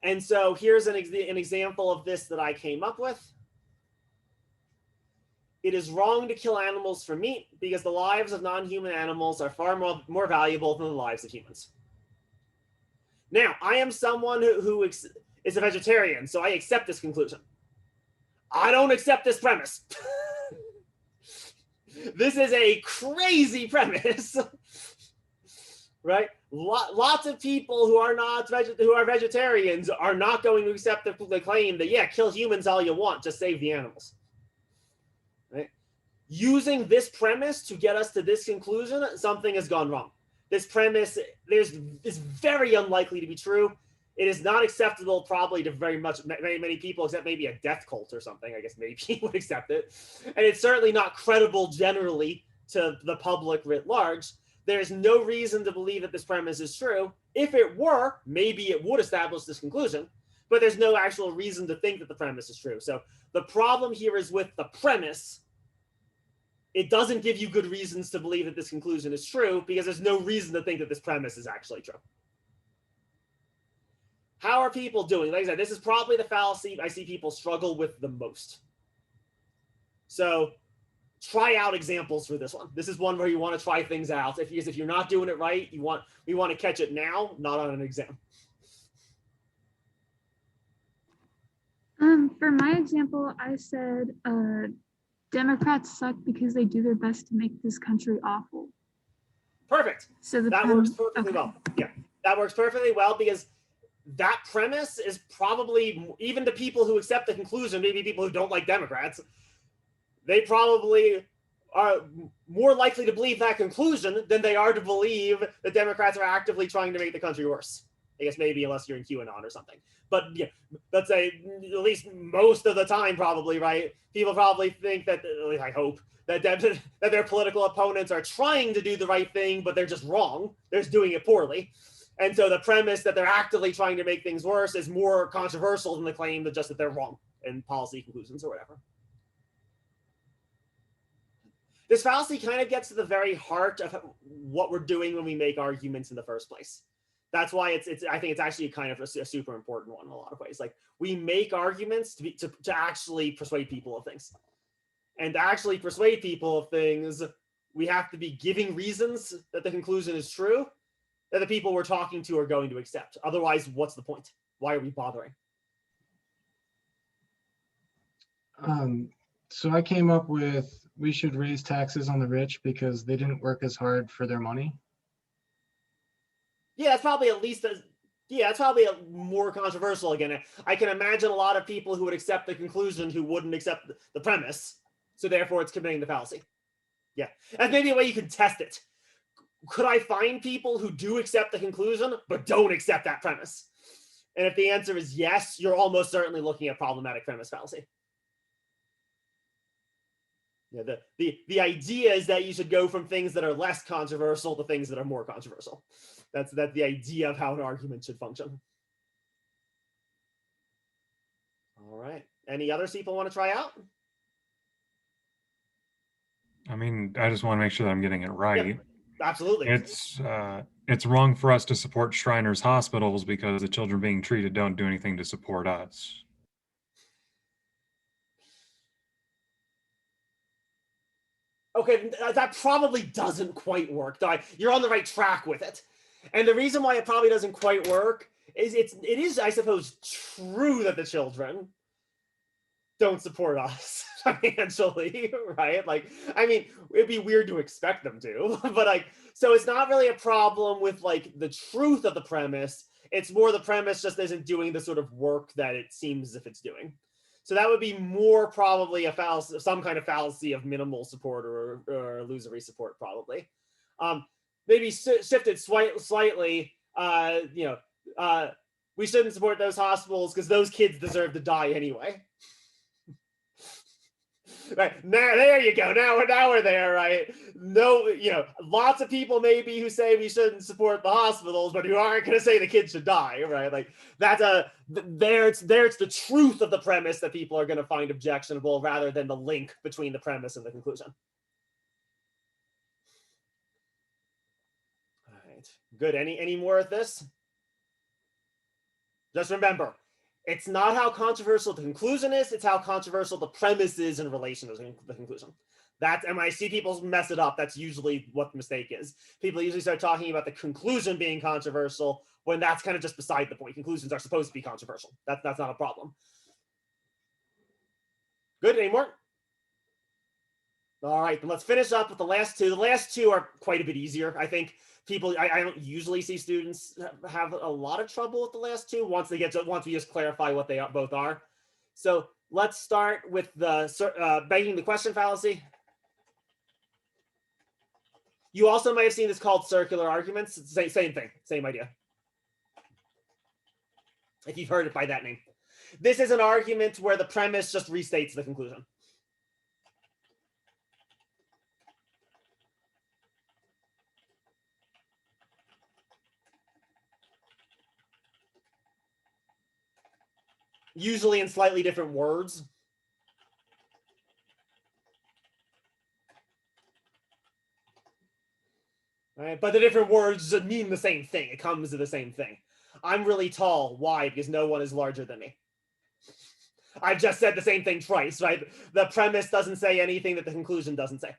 And so here's an example of this that I came up with. It is wrong to kill animals for meat because the lives of non-human animals are far more valuable than the lives of humans. Now, I am someone who is a vegetarian, so I accept this conclusion. I don't accept this premise. This is a crazy premise, right? Lots of people who are vegetarians are not going to accept the claim that, yeah, kill humans all you want, just save the animals. Right? Using this premise to get us to this conclusion, something has gone wrong. This premise is very unlikely to be true. It is not acceptable probably to very many people, except maybe a death cult or something. I guess maybe he would accept it. And it's certainly not credible generally to the public writ large. There's no reason to believe that this premise is true. If it were, maybe it would establish this conclusion, but there's no actual reason to think that the premise is true. So the problem here is with the premise. It doesn't give you good reasons to believe that this conclusion is true because there's no reason to think that this premise is actually true. How are people doing? Like I said, this is probably the fallacy I see people struggle with the most. So try out examples for this one. This is one where you want to try things out. If you're not doing it right, we want to catch it now, not on an exam. For my example, I said Democrats suck because they do their best to make this country awful. Perfect. So that works perfectly well. Yeah, that works perfectly well because that premise is probably, even to people who accept the conclusion, maybe people who don't like Democrats, they probably are more likely to believe that conclusion than they are to believe that Democrats are actively trying to make the country worse. I guess maybe unless you're in QAnon or something. But yeah, let's say at least most of the time, probably, right? People probably think that, at least I hope, that their political opponents are trying to do the right thing, but they're just wrong. They're just doing it poorly. And so the premise that they're actively trying to make things worse is more controversial than the claim that just that they're wrong in policy conclusions or whatever. This fallacy kind of gets to the very heart of what we're doing when we make arguments in the first place. That's why I think it's actually kind of a super important one in a lot of ways. Like, we make arguments to actually persuade people of things. And to actually persuade people of things, we have to be giving reasons that the conclusion is true, that the people we're talking to are going to accept. Otherwise, what's the point? Why are we bothering? So I came up with, we should raise taxes on the rich because they didn't work as hard for their money. Yeah, that's probably that's probably more controversial again. I can imagine a lot of people who would accept the conclusion who wouldn't accept the premise. So therefore it's committing the fallacy. Yeah, that's maybe a way you can test it. Could I find people who do accept the conclusion, but don't accept that premise? And if the answer is yes, you're almost certainly looking at problematic premise fallacy. Yeah, the idea is that you should go from things that are less controversial to things that are more controversial. That's the idea of how an argument should function. All right. Any others people want to try out? I mean, I just want to make sure that I'm getting it right. Yep, absolutely. It's wrong for us to support Shriners hospitals because the children being treated don't do anything to support us. Okay, that probably doesn't quite work. You're on the right track with it. And the reason why it probably doesn't quite work is it is, I suppose, true that the children don't support us financially, right? Like, I mean, it'd be weird to expect them to, but like, so it's not really a problem with like the truth of the premise. It's more the premise just isn't doing the sort of work that it seems as if it's doing. So that would be more probably a fallacy, some kind of fallacy of minimal support or illusory support, probably. Maybe shifted slightly. We shouldn't support those hospitals because those kids deserve to die anyway. Right now, there you go. Now we're there, right? No, lots of people maybe who say we shouldn't support the hospitals, but who aren't going to say the kids should die, right? Like that's it's the truth of the premise that people are going to find objectionable, rather than the link between the premise and the conclusion. All right, good. Any more of this? Just remember, it's not how controversial the conclusion is, it's how controversial the premise is in relation to the conclusion. And when I see people mess it up, that's usually what the mistake is. People usually start talking about the conclusion being controversial when that's kind of just beside the point. Conclusions are supposed to be controversial. That's not a problem. Good, any more? All right, then let's finish up with the last two. The last two are quite a bit easier. I think I don't usually see students have a lot of trouble with the last two once we just clarify what they both are. So let's start with the begging the question fallacy. You also might have seen this called circular arguments. It's the same thing, same idea. If you've heard it by that name. This is an argument where the premise just restates the conclusion. Usually in slightly different words. Right? But the different words mean the same thing. It comes to the same thing. I'm really tall. Why? Because no one is larger than me. I've just said the same thing twice, right? The premise doesn't say anything that the conclusion doesn't say.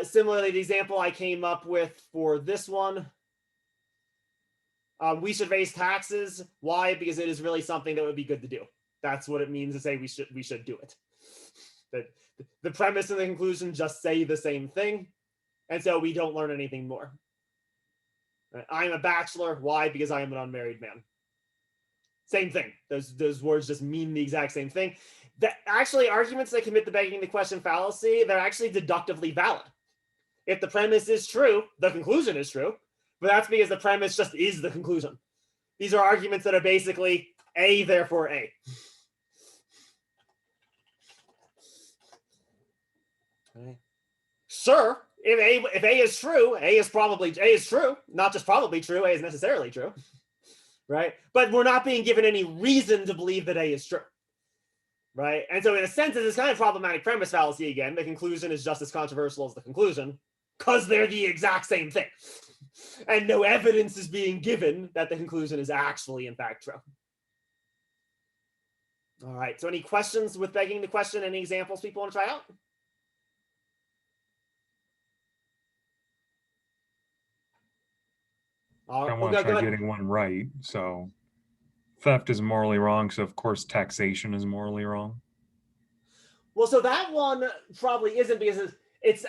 Similarly, the example I came up with for this one, we should raise taxes. Why? Because it is really something that would be good to do. That's what it means to say we should do it. That the premise and the conclusion just say the same thing, and so we don't learn anything more. I'm a bachelor. Why? Because I am an unmarried man. Same thing. Those words just mean the exact same thing. That actually arguments that commit the begging the question fallacy, they're actually deductively valid. If the premise is true, the conclusion is true, but that's because the premise just is the conclusion. These are arguments that are basically A, therefore A. Okay. Sure, if A is true, A is true, not just probably true, A is necessarily true, right? But we're not being given any reason to believe that A is true, right? And so in a sense, it's kind of problematic premise fallacy again. The conclusion is just as controversial as the conclusion because they're the exact same thing. And no evidence is being given that the conclusion is actually, in fact, true. All right, so any questions with begging the question? Any examples people want to try out? I want to try getting one right. So theft is morally wrong. So of course taxation is morally wrong. Well, so that one probably isn't because it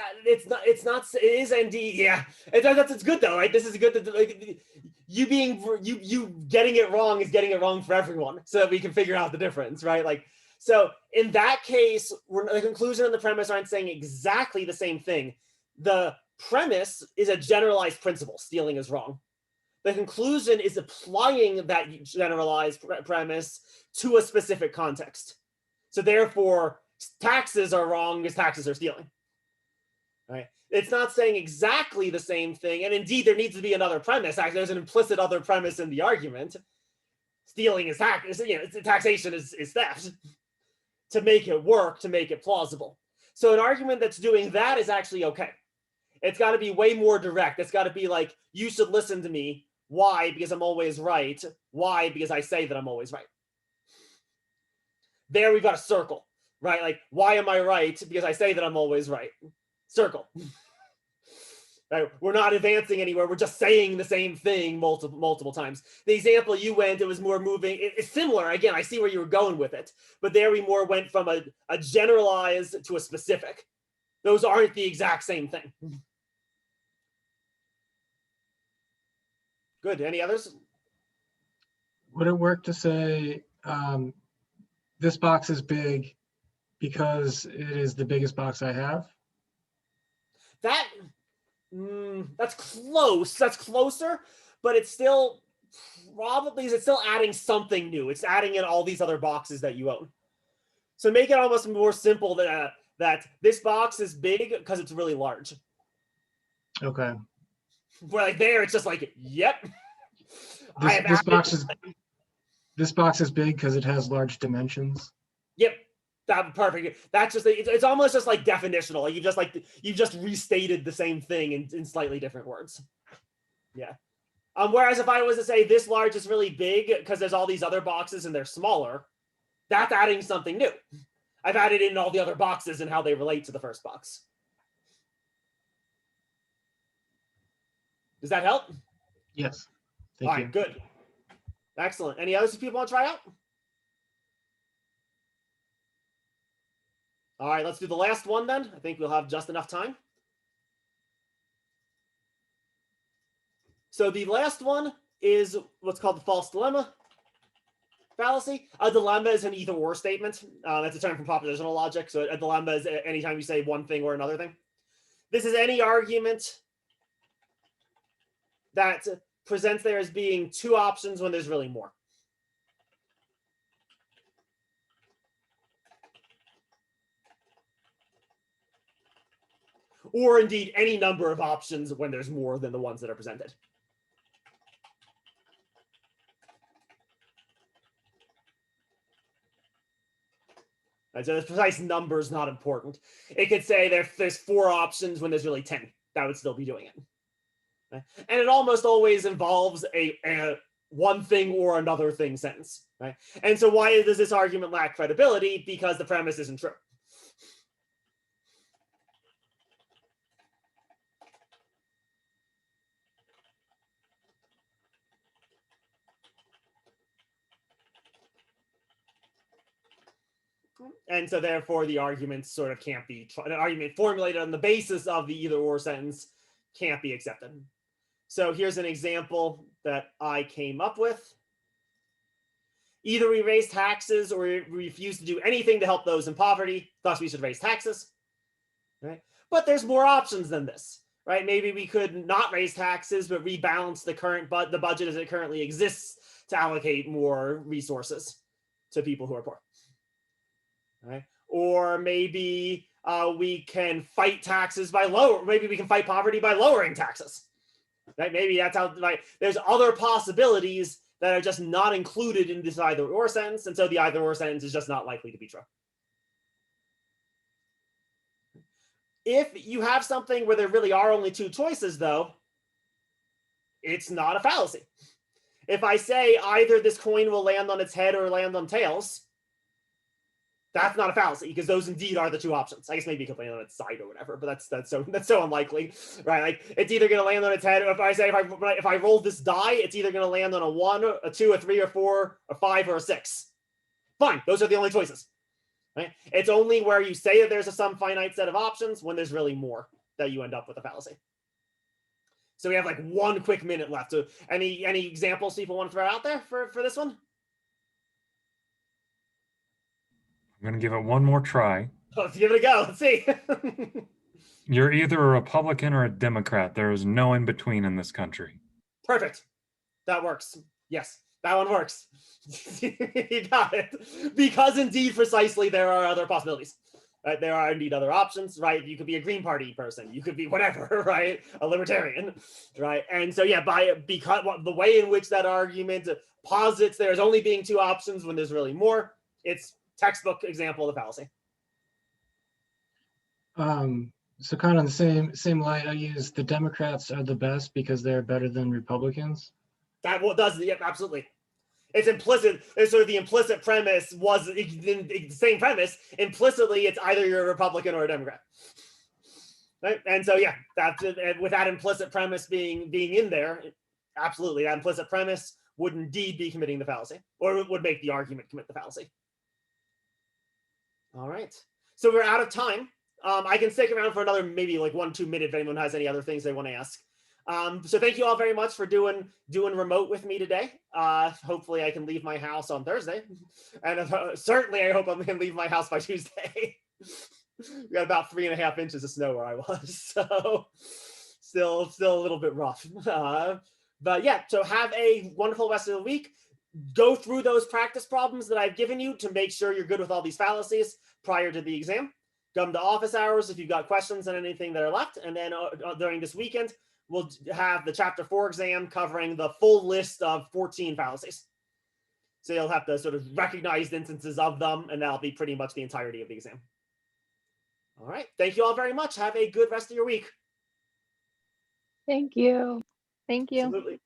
is indeed, yeah. It's good though, right? This is good that like, you getting it wrong is getting it wrong for everyone, so that we can figure out the difference, right? Like, so in that case, the conclusion and the premise aren't saying exactly the same thing. The premise is a generalized principle: stealing is wrong. The conclusion is applying that generalized premise to a specific context. So therefore, taxes are wrong because taxes are stealing. Right? It's not saying exactly the same thing. And indeed, there needs to be another premise. Actually, there's an implicit other premise in the argument. Stealing is taxation is theft. To make it work, to make it plausible. So an argument that's doing that is actually okay. It's got to be way more direct. It's got to be like, you should listen to me. Why? Because I'm always right. Why? Because I say that I'm always right. There we've got a circle, right? Like, why am I right? Because I say that I'm always right. Circle. Right? We're not advancing anywhere. We're just saying the same thing multiple times. The example you went, it was more moving. It's similar. Again, I see where you were going with it. But there we more went from a generalized to a specific. Those aren't the exact same thing. Good. Any others? Would it work to say this box is big because it is the biggest box I have? That's close. That's closer, but it's still adding something new. It's adding in all these other boxes that you own. So make it almost more simple that this box is big because it's really large. Okay. Where like there, it's just like, yep. This box is big because it has large dimensions. Yep. That perfect. That's just it's almost just like definitional. Like you just restated the same thing in slightly different words. Yeah. Whereas if I was to say this large is really big because there's all these other boxes and they're smaller, that's adding something new. I've added in all the other boxes and how they relate to the first box. Does that help? Yes. All right, good. Excellent. Any others people want to try out? All right, let's do the last one then. I think we'll have just enough time. So the last one is what's called the false dilemma fallacy. A dilemma is an either or statement. That's a term from propositional logic. So a dilemma is anytime you say one thing or another thing. This is any argument that presents there as being two options when there's really more. Or indeed any number of options when there's more than the ones that are presented. Right, so the precise number is not important. It could say there's 4 options when there's really 10. That would still be doing it. Right? And it almost always involves a one thing or another thing sentence. Right? And so why does this argument lack credibility? Because the premise isn't true. And so therefore the arguments sort of can't be, an argument formulated on the basis of the either or sentence can't be accepted. So here's an example that I came up with. Either we raise taxes or we refuse to do anything to help those in poverty, thus we should raise taxes. Right? But there's more options than this. Right? Maybe we could not raise taxes, but rebalance the budget as it currently exists to allocate more resources to people who are poor. Right? Or maybe we can fight taxes by maybe we can fight poverty by lowering taxes. Right? Maybe that's how, right? There's other possibilities that are just not included in this either or sentence, and so the either or sentence is just not likely to be true. If you have something where there really are only 2 choices, though, it's not a fallacy. If I say either this coin will land on its head or land on tails, that's not a fallacy because those indeed are the 2 options. I guess maybe it could land on its side or whatever, but that's so unlikely, right? Like it's either going to land on its head. If I say if I roll this die, it's either going to land on a 1, a 2, a 3, or 4, a 5, or a 6. Fine, those are the only choices, right? It's only where you say that there's some finite set of options when there's really more that you end up with a fallacy. So we have like 1 quick minute left. So any examples people want to throw out there for this one? I'm going to give it one more try. Let's give it a go. Let's see. You're either a Republican or a Democrat. There is no in between in this country. Perfect. That works. Yes, that one works. You got it. Because indeed, precisely, there are other possibilities. Right? There are indeed other options, right? You could be a Green Party person. You could be whatever, right? A libertarian, right? And so, yeah, because the way in which that argument posits there's only being 2 options when there's really more, it's textbook example of the fallacy. So kind of the same light, I use the Democrats are the best because they're better than Republicans. That what does, yeah, absolutely. It's implicit. It's sort of the implicit premise was the same premise. Implicitly, it's either you're a Republican or a Democrat. Right? And so, yeah, that's with that implicit premise being in there, absolutely, that implicit premise would indeed be committing the fallacy, or would make the argument commit the fallacy. All right. So we're out of time. I can stick around for another maybe like 1-2 minutes if anyone has any other things they want to ask. So thank you all very much for doing remote with me today. Hopefully I can leave my house on Thursday. And certainly I hope I can leave my house by Tuesday. We got about 3.5 inches of snow where I was. So still a little bit rough. But yeah, so have a wonderful rest of the week. Go through those practice problems that I've given you to make sure you're good with all these fallacies prior to the exam. Come to office hours if you've got questions on anything that are left. And then during this weekend, we'll have the Chapter 4 exam covering the full list of 14 fallacies. So you'll have to sort of recognize instances of them, and that'll be pretty much the entirety of the exam. All right. Thank you all very much. Have a good rest of your week. Thank you. Thank you. Absolutely.